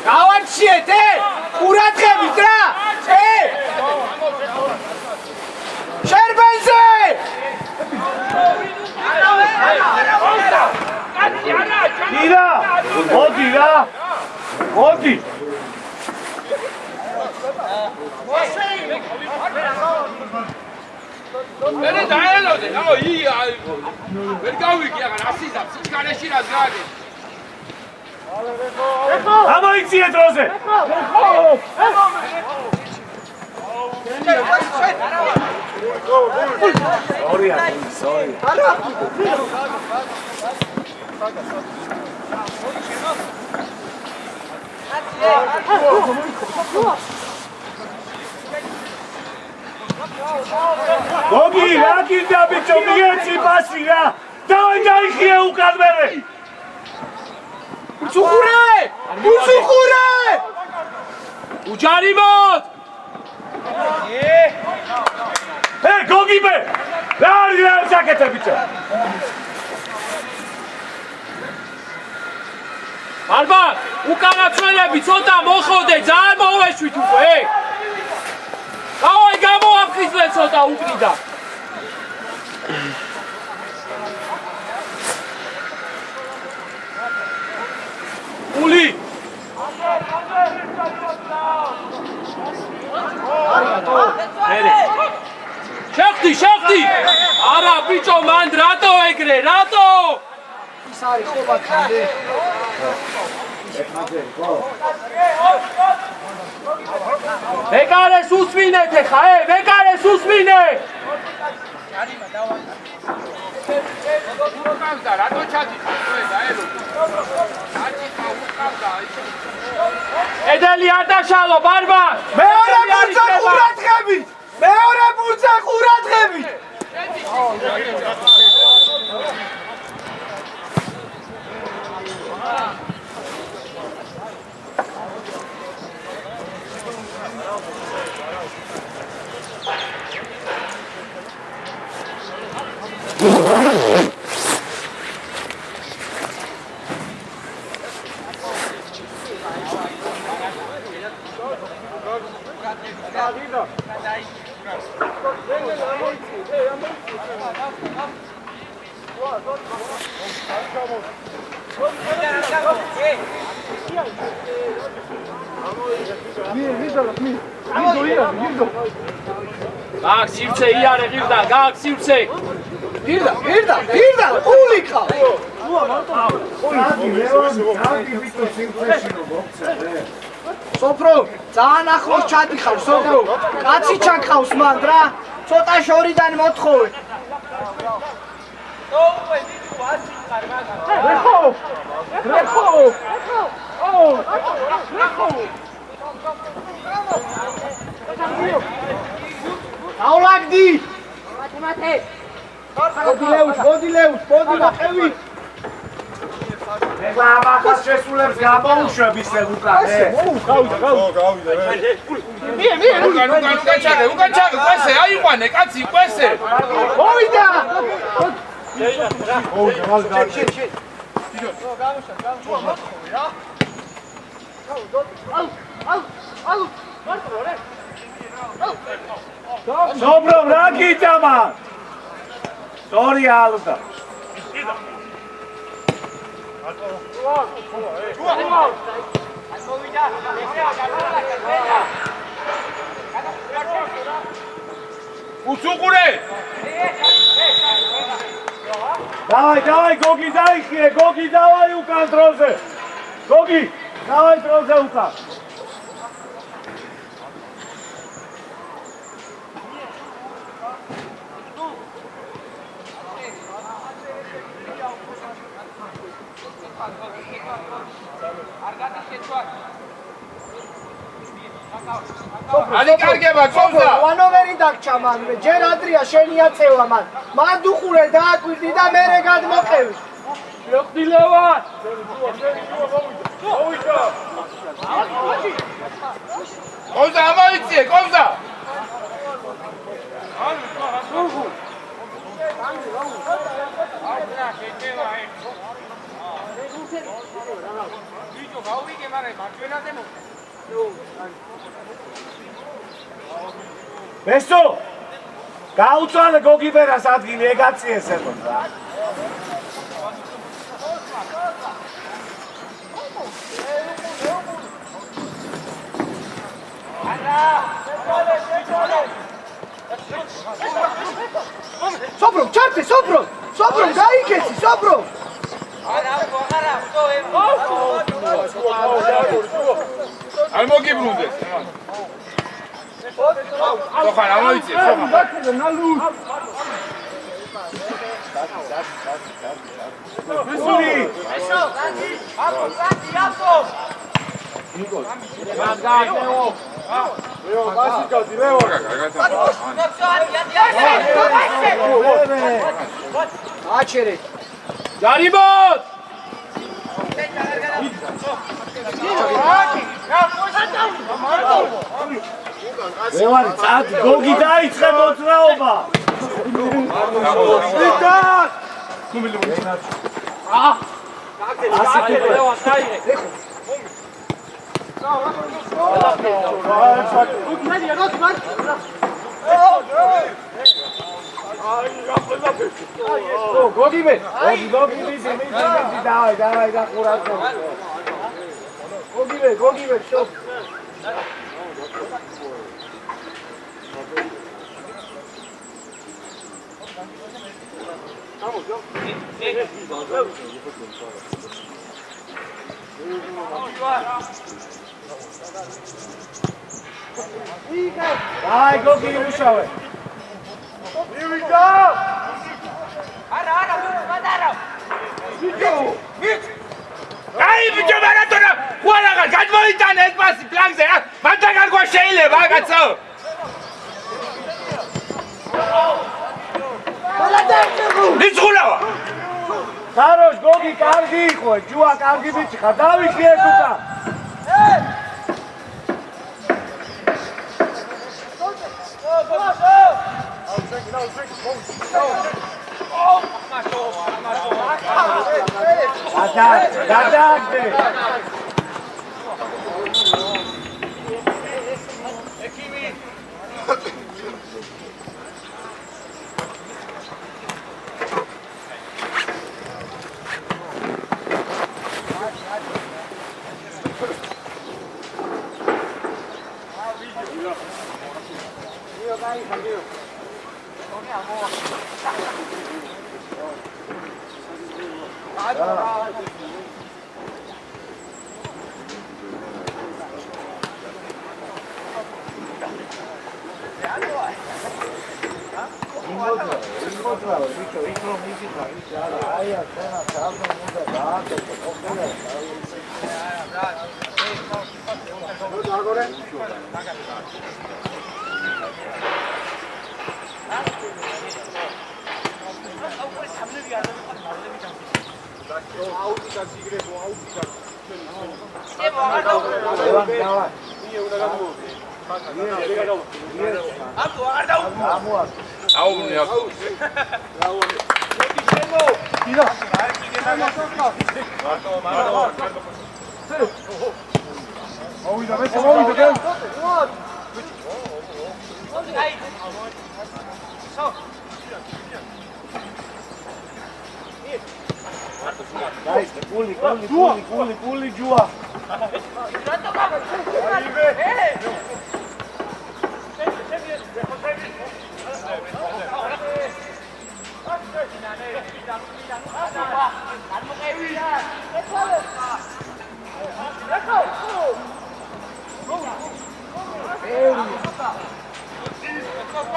გავარჩიეთ ყურადღებით რა შერბენზე მოდი რა. მოდი. მერე დაელოდე, აუ ვერ გავიგე აღარ ასიზა სიჩქარეში რა ზრაგე. ამოიწიე დროზე. Sorry. Gogi, რა გინდა ბიჭო, მიეცი პასი რა. დავაი დაიხიე უკან მერე. უცუხურე! უჯარიმოთ! გოგი მე! რა არის რა საკეთე ბიჭო? ბარბარ, უკანაცვლელები ცოტა მოხოდე, ძალიან მოვეშვით უკვე. დავაი გამოაფხიზლე ცოტა უკნიდა. ული! შეხტი! არა ბიჭო, მან რატო ეგრე, რატო? ის არის ხო ბაქანდე? ვეკარეს უსმინეთ ეხა, ვეკარეს უსმინე! უკავდა, რატო ჩადიხარ, დაელოდე. ჩადიხარ, უკავდა. ედელი არ დაშალო, ბარბარ! მეორე ბურთზე ყურადღებით! გაგ სივრცე იარე ღირდა, გაგ სივრცე. პირდა, ული ყავს. სოფრო, ძალიან ახლოს ჩადიხარ, სოფრო. კაცი ჩაგხავს მანდ რა. ცოტა შორიდან მოთხოვე. აულაგდი! მათე! მოდი ლეუს, ნახევი! ეხლა ამახას შესულებს გამოუშვებ ისე უკან. უკან ჩაგე, ყვესე, აიყვანე, კაცი, ყვესე! მოვიდა! სობრომ რა გიჭა მან? სორი ალდა. უცუყურე! დავაი, გოგი დაიხიე, გოგი დავაი უკან დროზე. გოგი, დავაი დროზე უკან. ალი კარგება, წოვდა! ვანოვერი დაგჭა მან, ჯერ ადრია შენია წევა მან. მან დუხურე დააკვირდი და მერე გადმოყევი. შეხტილევან! ყოვდა, ამოიწიე, ყოვდა! ბესო! გაუწვალე გოგი ბერას ადგილი ეგ აციეს ემოთ რა. სოფრო, გაიქეცი, სოფრო. არ მოგიბრუნდეს. სოხან ამოიწიე, სოხან. აჩერე. ჯარიმოთ! ლევანი წად გოგი დაიწყე მოძრაობა. გოგიმე. დავაი და ყურაცო. გოგიმე, შო. აი გოგი იმუშავე. აი ბიჭო მარატონა ხوارაღა გადმოიტანე ეს პასი პლანგზე რა მანდა გარგვა შეიძლება კაცო იცხულავა საროშ გოგი კარგი იყო ჯუა კარგი ბიჭი ხარ დავიხიე თუკა გადაგდე Puli jua.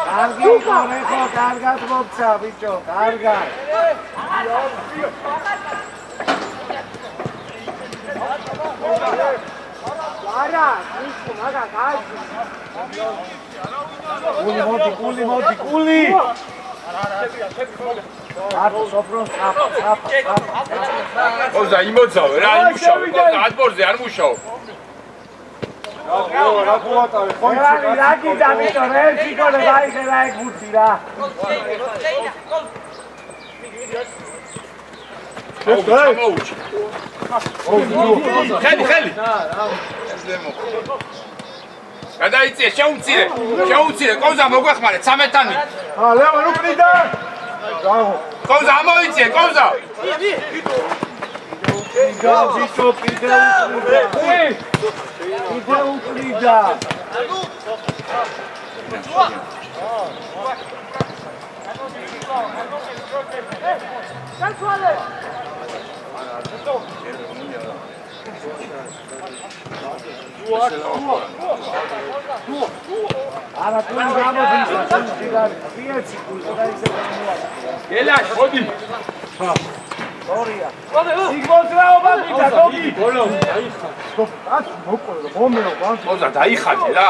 Კარგი ხომ კარგად მოგცა ბიჭო, კარგად. არა, ისო მაგა გაიძი. კული. აბა სოფროს ოღონდ იმოძავე რა იმუშავე, ოღონდ ადბორზე არ მუშაობ. რა გიდა ბიჭო, ერთი გოლი გაიგე ეგ ბურთი რა. ხელი. გადაიწიე, შეუცირე, კოვზა მოგვეხმარე 13-ანი. ლევან უკრიდა. კოვზა ამოიწიე, კოვზა. ბიჭო, კიდე უკრიდა. არა თუ გამოდის პიეცი გელაშ მოდი ორია სიგმონძრაობა მინდა გოგი ბოლო ხოზა დაიხატე რა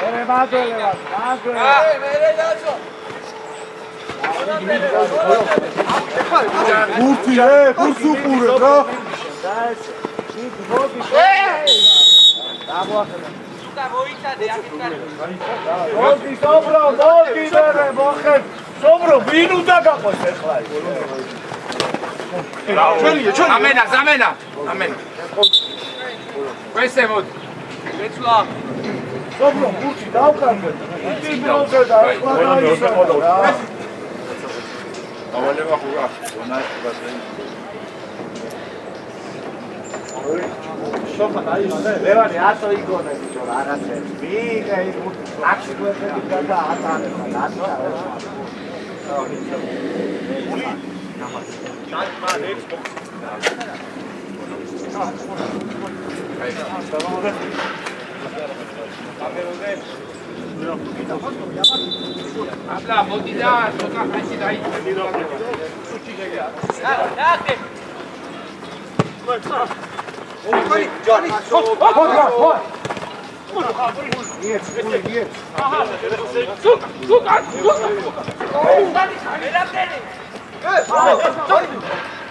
ერე მაგელევა გურთი გურთს უყურებ რა მოდი სობრო ვინ უნდა გაყოს ახლა ამენა ვესე მოდი ეცლა სობრო გურთი დავკარგე იტი დროზე და ახლა გაიშალა ავალება ხურა შოხა დაიხადე ლევანი ატო იგონე ბიჭო რა არაცებს მიგა ის ლაქსი გვერდები და ატანება აბლა მოდი და ცოტა ხანში დაიწყე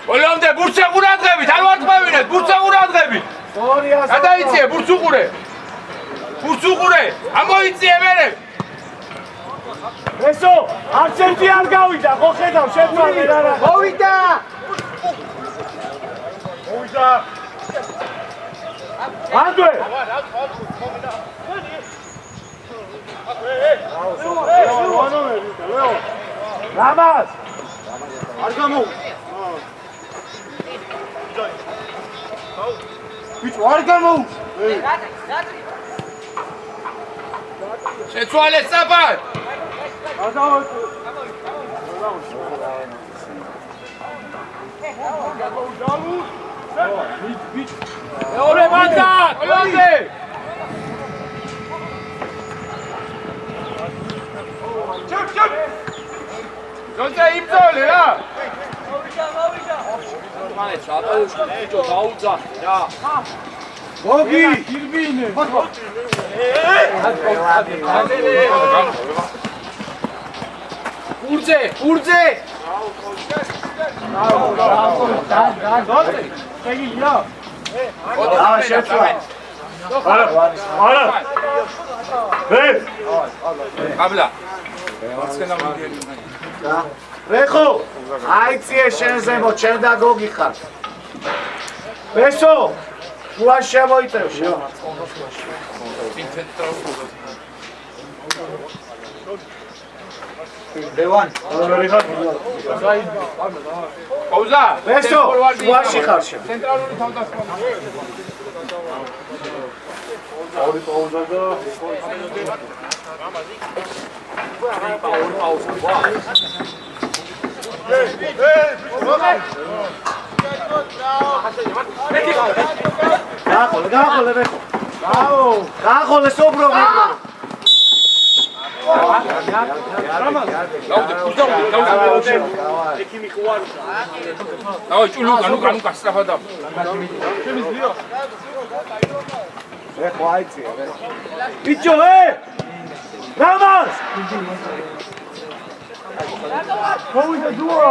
ბოლომდე ბურთს ეყურადღებით, არ ვარტყევინეთ, ბურთს ეყურადღებით. გადაიწიე, ბურთს უყურე. ამოიწიე მერე. ესო, არც ერთი არ გავიდა, ხო ხედავ, შეცვალე რა. მოვიდა! ანდვე! რამაზ! არ გამო! ბიჭო, არ გამო! შეცვალე საფად! მეორე მანდა! ბოლომდე! ზონზე იბრძოლე რა! მანე ჩატოუშკი ბიჭო დაუძახე რა გოგი! გირბინე! ურძე! არა აბლა რეხო, აიწიე შენზე მო, შენ და გოგი ხარ. ესო, შუა შემოიწევ შენ. ლევან, ყავზა! ესო, შუაში ხარ შენ. ცენტრალური თავდასხმა. ორი პაუზა და გაახოლე რეხო. გაახოლე სობრო ვიყო. დავი ჭულუკა სწრაფად და რეხო აიწიე. ბიჭო, რამაზ! მოვიდა დუა!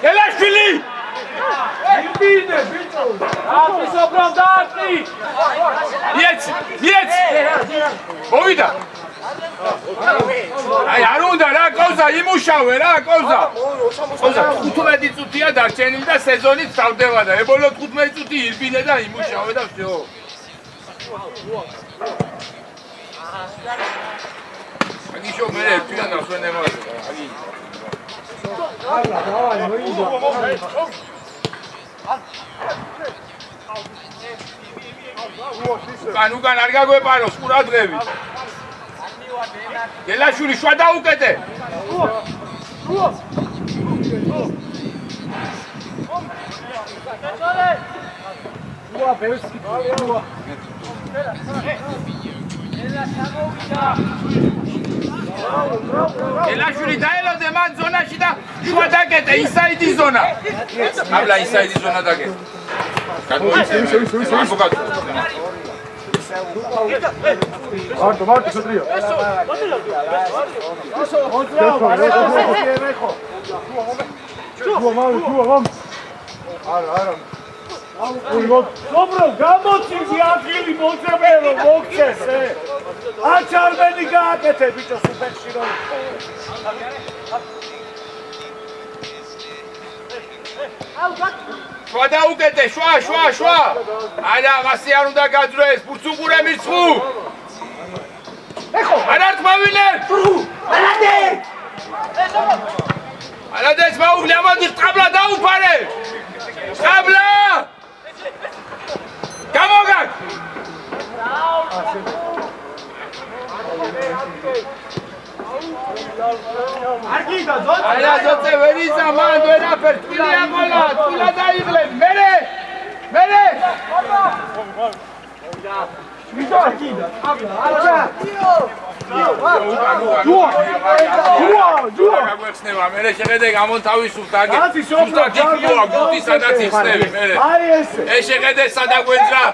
გელაშვილი! იბინე ბიჭო! აკის ობრამ დაარტყი მიეცი! მოვიდა! აი არ უნდა რა ყავზა იმუშავე რა ყავზა 15 წუთია დარჩენილი და სეზონიც თავდება და ებოლო 15 წუთი ირბინე და იმუშავე და всё აგიშო მე თვითონ ასვენებოდი აგი უკან არ გაგვეპაროს ყურადღებით. გელაშვილი შვა დაუკეთე. გელაშვილი დაელოდე მან ზონაში და შვა დაკეთე ისაიდის ზონა. აბლა ისაიდის ზონა დაკეთე. მარტო შეტრია. სობრო გამოცივი ადგილი მოწებე რომ მოგცეს აჩარბენი გააკეთე ბიჭო სუპერში რომ შვა დაუკეთე, შვა. არა, მასე არ უნდა გაძრეს, ბურცუყურე მირცხუ. ეხო, არ ართმავინეთ. ალადეც მაუგლი ამადი ტაბლა დაუფარე. ტაბლა! გამოგაკ! არა ზოწე ვერ იზა მან ვერაფერ თვილია ყოლა თვილა დაიღლებ მერე გაგვეხსნება მერე შეხედე გამონთავისუფლ დაგე ზუსტად იქნივა გუნდი სადაც იხსნები მერე ეს შეხედე სადაგვენძრა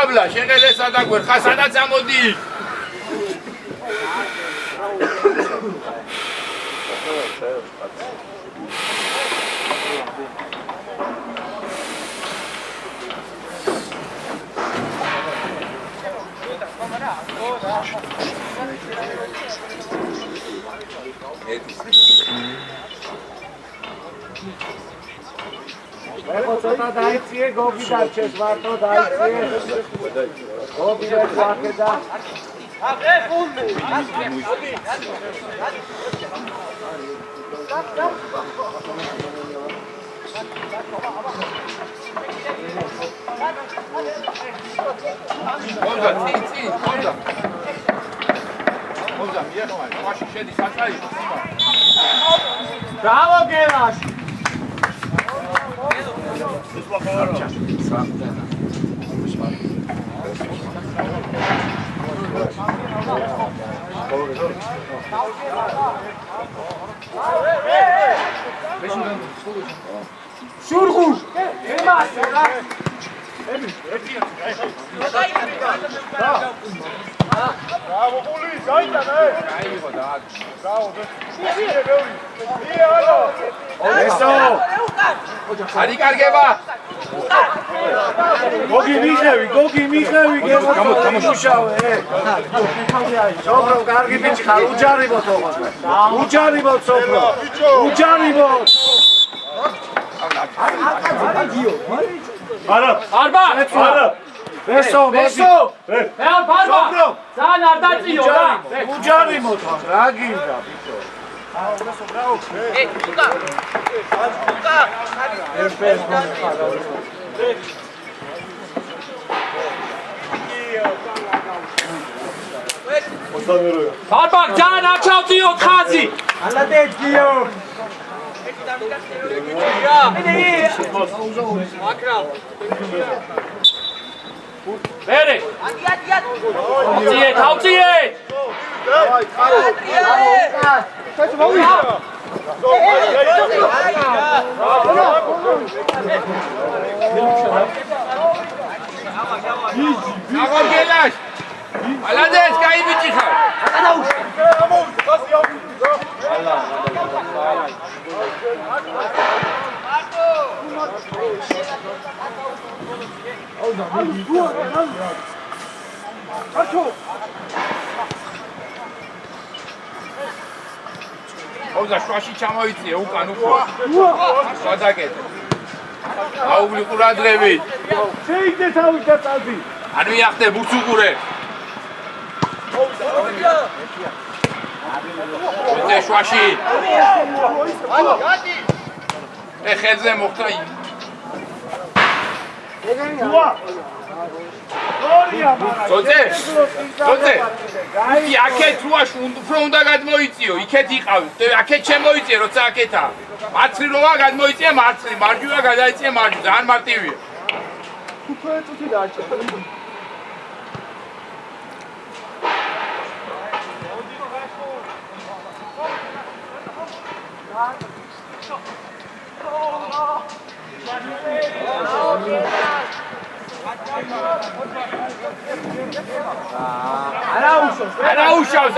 აბლა შეხედე სადაგვერხა სადაც ამოდი ეხო ცოტა დაიციე გოგი დარჩეს მარტო დაიციე გოგი დაიციე და Onda, მიეხმარ, მაშინ შედი საწაი. ბრავო გელაშ. შურღუშ. Bravo, Uli, გაიტანა. გაიგო და. Bravo. ალო. ესო. არი კარგება. გოგი მიხევი, გამოსუშავე. სოფრო, კარგი ბიჭი ხარ, უჯარიბოთ ოღონდ. უჯარიბოთ სოფრო. უჯარიბოთ. არბა. ესო. არბა. ძალიან არ დაწიო რა. უჯარიბოთ რა გინდა ბიჭო. არბა ძალიან არ ჩავწიო ხაზი. ალადეჯგიო. მერე. თავწიე. აგორგელაშ. ალადეც კაი ბიჭი ხარ. ოზა შვაში ჩამოიწიე უკან უკვე. სხვა დაკეთე. აუგლი ყურადღებით. შეიგდე თავი და წადი. არ მიახტე ბურცუყურე. ოდე შვაში. ხელზე მოხდა. ზოძე. აქეთ რუაში უფრო უნდა გადმოიწიო, იქეთ იყავი. აქეთ შემოიწიე, როცა აქეთა. მარცხნივ როა გადმოიწიე, მარცხნივ, მარჯვენა გადაიწიე, მარჯვენა. ძალიან მარტივია. უფრო წუთი დაარჩა.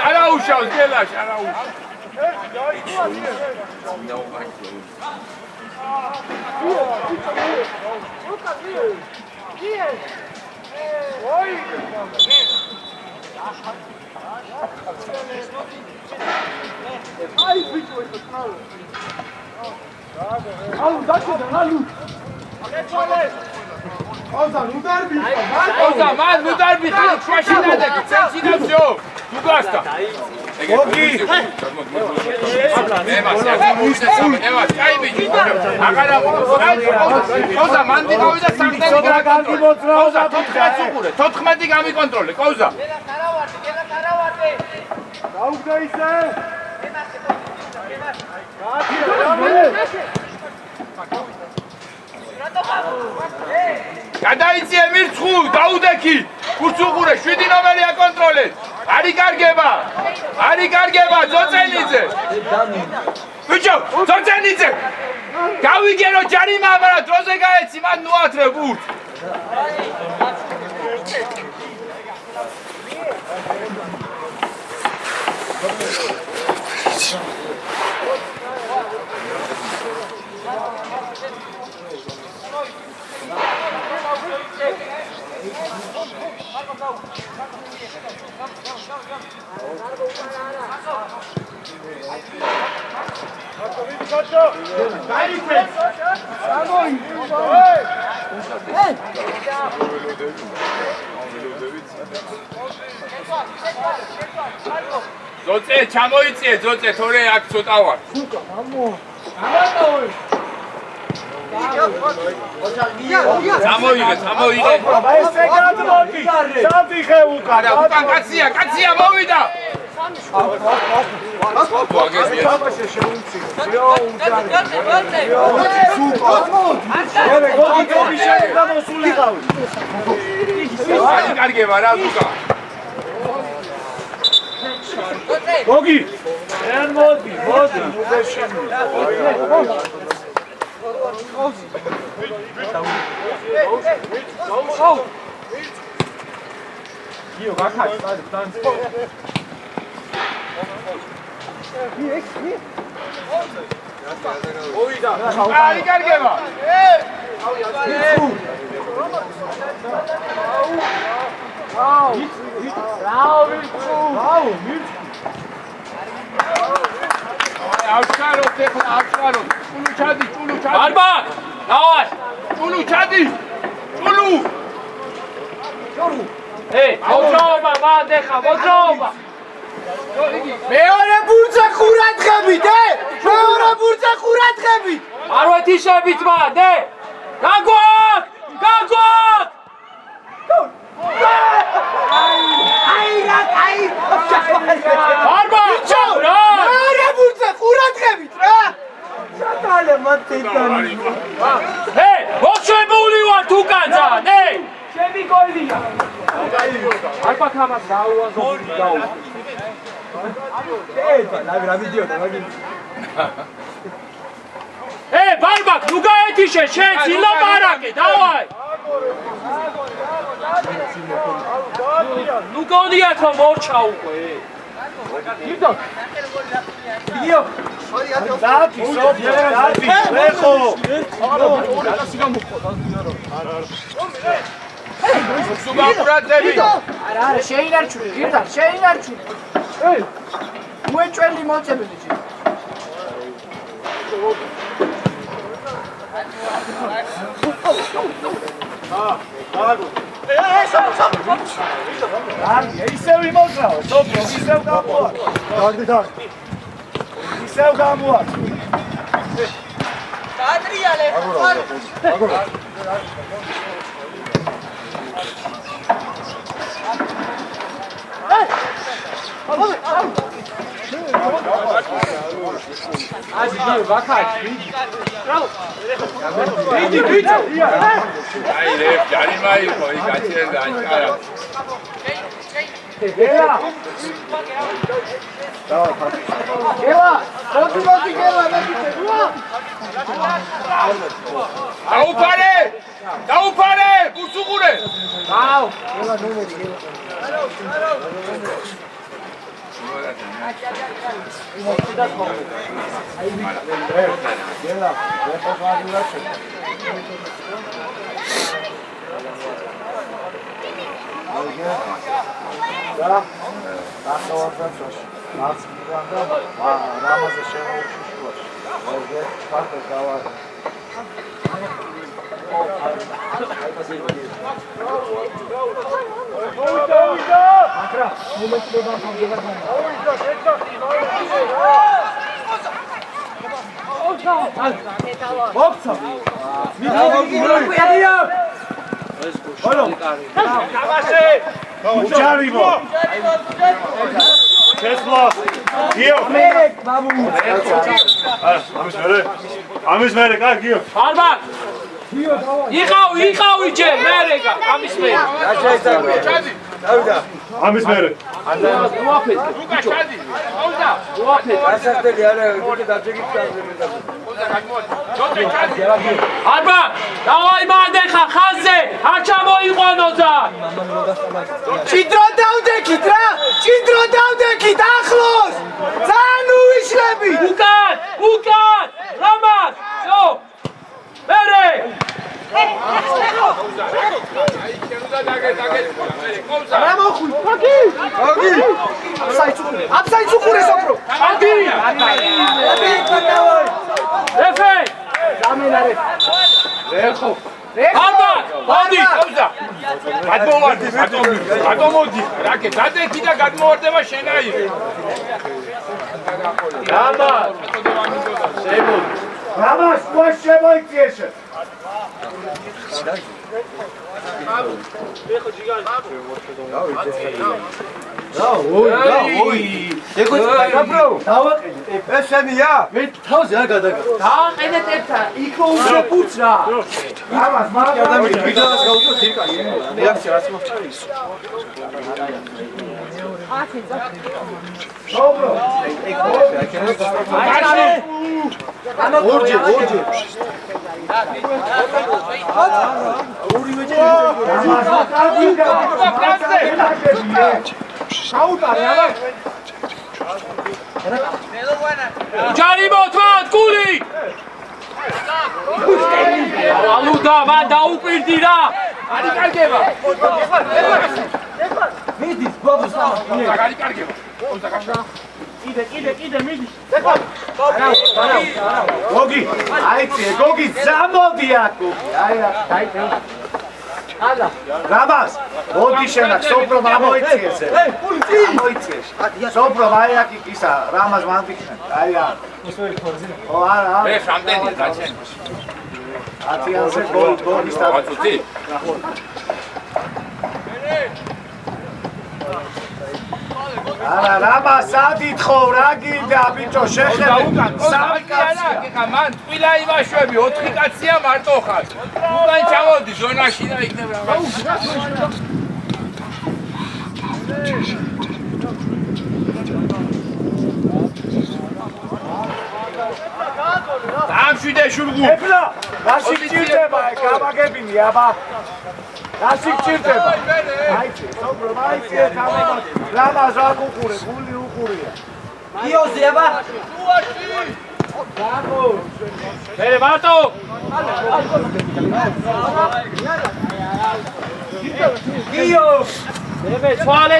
არაუშავს, გელაშ, არაუშავს. Ozan, man nu darbi, შვაში დადები, წელში და всё. თუ გასტა. მოგი. ემას, კაი ბიჭი. აღარა ყოზა, მან დიგავი და სამთელი გამიკონტროლე. ყოზა, 14 უყურე, 14 გამიკონტროლე, ყოზა. გარავარდე. გაუგდა ისე. გადაიწიე მირცხუ, დაუდექი. კურს უყურე, 7 ნომერი აკონტროლეთ. არი კარგება, ძოწენიძე. ბიჭო, ძოწენიძე. გავიგერო ჯარიმა, მაგრამ დროზე გაეცი, მან ნუათრე ბურთ. ზოწე, ჩამოიწიე, ზოწე, თორე აქ ცოტა ვარ. წამოიღე. ესე გადმოდი. სადიხე უკან. უკან კაცია მოვიდა. არი კარგება რა ზუკა. მოგი. ან მოდი. უზეშინი. იო გაკაჩ, თან. არი კარგება. ავშკაროთ, ავშკაროთ. ჭულუ ჩადი. ბარბა, დავარ. ჭულუ ჩადი. ჭულუ. მოძრაობა, მანდეხა, მოძრაობა. მეორე ბურთზე ყურადღებით, მეორე ბურთზე ყურადღებით. არ ვეთიშებით მან, გაგვაქვს! ბარბა! მეორე ბურთზე ყურადღებით რა. შატალე მათეთანი. მოშვებული ვარ თუ კაცა, ჩემი გოლია. არბა ხამას გაუაზობდი გაუ. ბარბაკ, ნუ გაეთიშე, შენ ილაპარაკე, დავაი. ნუ გონიათ რომ მორჩა უკვე. დაფი, ეხო. სუგაპურადები. არა, შეინარჩუნე, გირდა, შეინარჩუნე. უეჭველი მოწებდი. ისევ იმოძრაო, სოფრო, ისევ გამოვა. ისევ გამოვა. ადრიალე, Azi, Gil, vakati. Vidi. აი ლეფტი, არის მაიყო, იქ აჩერდა, აჩარა. გელა, მოდი გელა, დაუფარე, გუსუყურე. Au. გელა, რეპორტაჟი და ახალგაზრდას მასკიდან და რამაზე შემოუშვიშვილ. მოგე ფაქტს დავა. აკრა, მომენტი დამხამდება. მოგცა. უჯარიმო. Tesla. Gio. ამის მერე, კა გიო. Arman. იყავი ჯერ, მერეკა, ამის მერე. ამის მერე. უაფეთ. ლუკა ჩადი. აუდა. უაფეთ. ასახტელი არა, უკვე დაჭერით წავიდა. Arman, დავაი მანდეხა ხაზზე, არ ჩამოიყვანოძა. ჭიდრო დავდექით რა, ჭიდრო დავდექით ახლოს. ძალიან უიშლები. უკან, რამას, ზო. მერე. რა მოხვი? ფაგი. აფსაიცუხურე სოფრო. აგი. ეფე. დამენარე. რეხო. Arman, მოდი. გადმოვარდი. რაკე, დადექი და გადმოვარდება შენაირი. რამას. შემოდი. რამას ყოს შემოიწიეშე. ეკო დაბრუნ. დავაყენე. ესენია? მე თავზე არ გადაგა. დააყენეთ ერთად, იქ უნდა პუცრა. რამას მაგრამ ადამიანი ვიდეოს გავუწო დირკაში. რეაქცია რაც მოხდა ის. სოფრო. ორჯერ. ჯარი მოთმათ, გული! ალუდა, მან დაუპირდი რა! არი კარგება. მიდის ბაბუს არი კარგება. კიდე მიდის. გოგი, აიწიე, გოგი, ზამოდი აქ, გოგი. აი რა, დაიწე. რამას, მოდი შენაკ, სოფრო გამოიწიეს. გამოიწიეს. სოფრო, აი აქ ისა, რამას მანდიქნე. აი რა. ო, არა. მე რამდენი გაჩენ? 10-ზე გოლი სტატუსი. ვაწუთი? არა, რამას ადითხო, რა გინდა, ბიჭო, შეხედე. სამი კაცია. ეხა მან ტყილა იმაშვები, 4 კაცია მარტო ხარ. უკან ჩამოდი ზონაში და იქნებ რაღაც. დამშვიდე შურგუ. ეფლა, რაში გჭირდება, გამაგებინი, აბა. რაში გჭირდება? აიწე, სოფრო, აიწე, თამამად. რამას რა გუყურე, გული უყურია. გიოზე აბა. მერე მარტო! გიო. მერე ცვალე!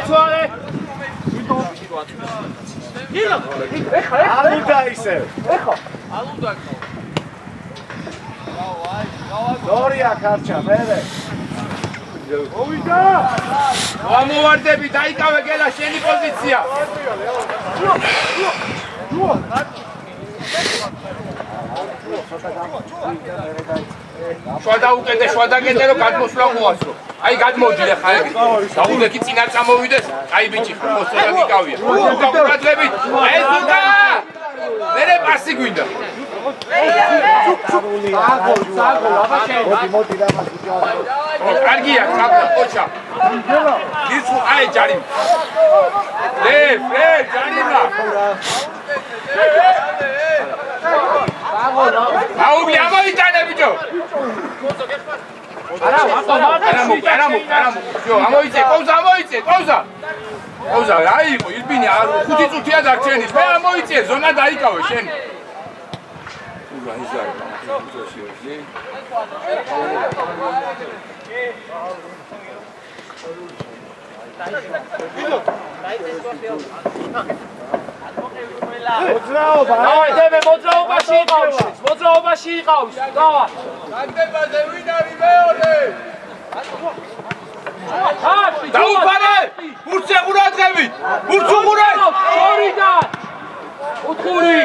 ალუდა ისე. Dorija karča, mene. ამოვარდები, დაიკავე გელა შენი პოზიცია. შვა დაუკეთე, შვა დაგეთე, რომ გადმოსვლა მოასწრო. აი გადმოდი ხა ეგ. დაუდეკი წინა წამოვიდეს. აი ბიჭი ხა მოსწრება გიკავია. უკა ყურადღებით. ეს უკა! მერე პასი გვინდა. კარგია, ხაბა, ოჩა. ისუ აი ჯარი. ჯარიმა. აუგლი ამოიტანე ბიჭო. ამოიწე, ყოვზა. ყოვზა, რა იყო, ირბინი, 5 წუთია დარჩენის. მე ამოიწე, ზონა დაიკავე შენი. მოძრაობაში იყავს. დავა. გაგდებაზე ვინ არის მეორე? დაუფარე! ბურცე ყურადღებით! ბურცუ ყურე! შორიდან! უთხური!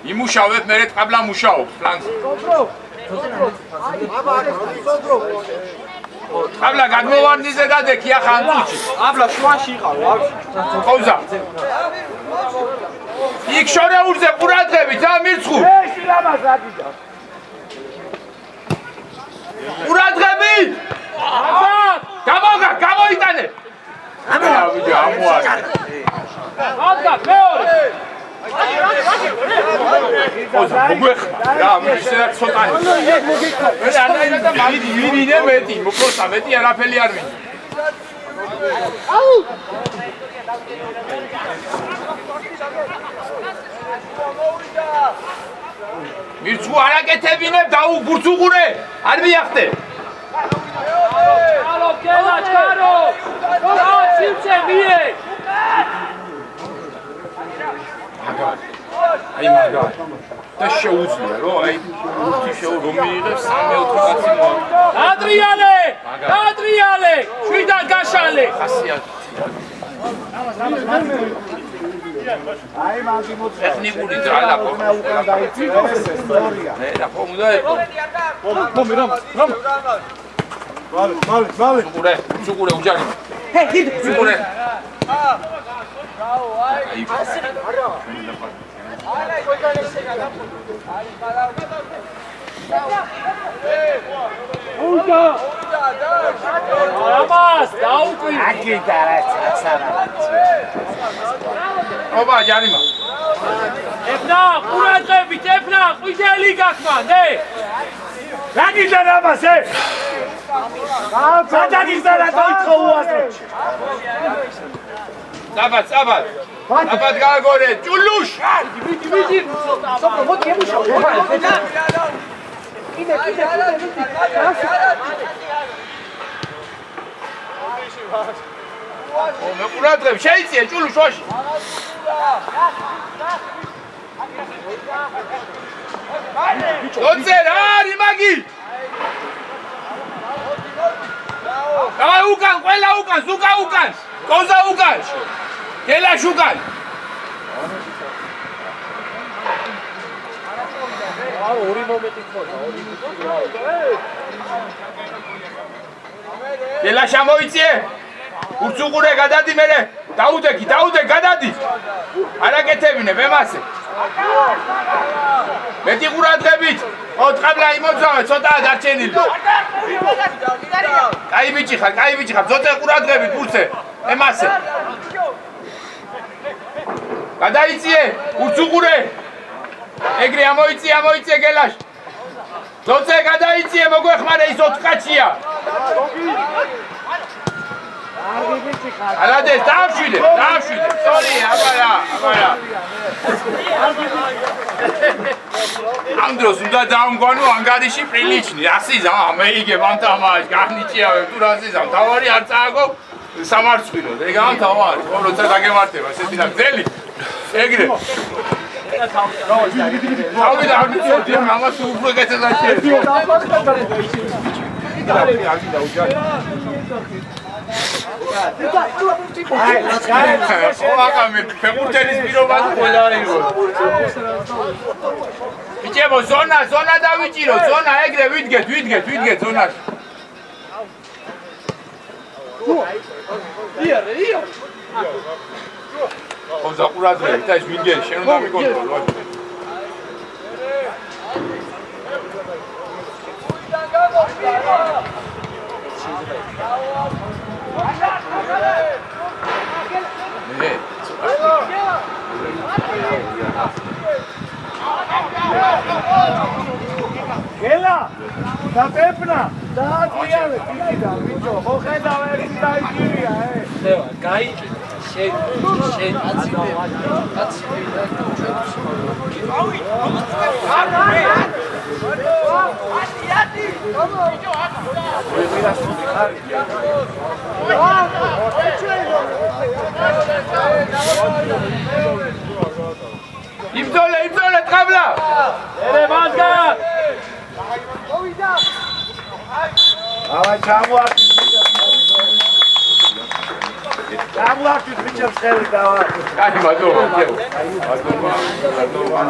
იმუშავებ, მერე ტყაბლა მუშაობს ფლანგზე. ტყაბლა გადმოვარდნიზე გადექი ახლა ამ წუთში. აბლა შვაში იყავ. ყოვზა. იქ შორეულზე ყურადღებით, მირცხუ. ეში ლამაზ აგიდა. ყურადღებით! გამოიტანე! ვიდეო ამოარე. მაგა მეორე! ყოზა, მოგეხმარ რა, ისედაც ცოტანი. მე ანაირა და მივინე მეტი, მოკროსა მეტი არაფერი არ ვინე. მირცხუ არაკეთებინებ და ბურცუყურე, არ მიახტე. ჩარო, გელა, ჩარო! რა ცივცე მიე! აი მაგა და შეუძლია რომ აი უთი რომ მიიღებს 3-4 კაცი ადრიალე! შვიდან გაშალე! ხასიათი აი მაგი მოწა. ტექნიკური ძალა უკან დაიწიო ეს ისტორია. მე რა ხომ უნდა მალე უყურე უჯარი უყურე ამას დაუკვირდი. აგიდა რა ცაცარა. ობა ჯარიმა. ეფნა, ყურადღებით, ეფნა, ყვითელი გაქმანდე. აგიდა რამას ე? სადაგის და რა თქო უაზრეთში. საბად გააგორე, ჭულუშ! ვიდი. სოფო მოდი ემუშაო. კიდე. მე ყურადღებ, შეიწიე ჭულუშ ვაში. დოძე რა არის მაგი? დავაი უკან, ყველა უკან, ზუკა უკან, ყოზა უკან, გელაშ უკან. ორი მომენტი ხოდა, გელაშ ამოიწიე. ურცუყურე გადადი მერე. დაუდეკი, გადადი. არაკეთებინე მემასე. მეტი ყურადღებით. ოთხაბლა იმოძავე, ცოტაა დარჩენილი. კაი ბიჭი ხარ, ცოტა ყურადღებით ბურცე. მემასე. გადაიწიე, ურცუყურე. ეგრე ამოიწიე გელაშ. ცოტა გადაიწიე, მოგვეხმარე ის 4 კაცია. ალადეს დავშვიდე. სორი, აბარა. ამ დროს უნდა დავმგვანო ანგარიში პრილიჩნი. ასიზა, მე იგებ ამ თამაშს, განიჭიავებ თუ რასიზა, თავარი არ წააგო. სამარცხვინო, ეგ ამთავა არის, როცა დაგემართება, ესეთი და გზელი. ეგრე. თავი და არ მიწოდი, ამას უფრო გეცედა შეიძლება. ოღონდ ფეხბურთელის პირობას ყველა იყო. ბიჭებო, ზონა დავიჭირო, ზონა ეგრე ვიდგეთ ზონაში. ია. ხო ზაყურადრე, ეს ვინგერი, შენ უნდა მიკონტროლო. გელა და პეპნა დააჭიავე იქიდან ვიჭო მოხედავ ერთი დაიჭირია გაიჭი შენ იბრძოლე ტყაბლა მანკა ავაი ჩამოაქვის ბიჭებს ხელი დავა კაი მადლობა მადლობა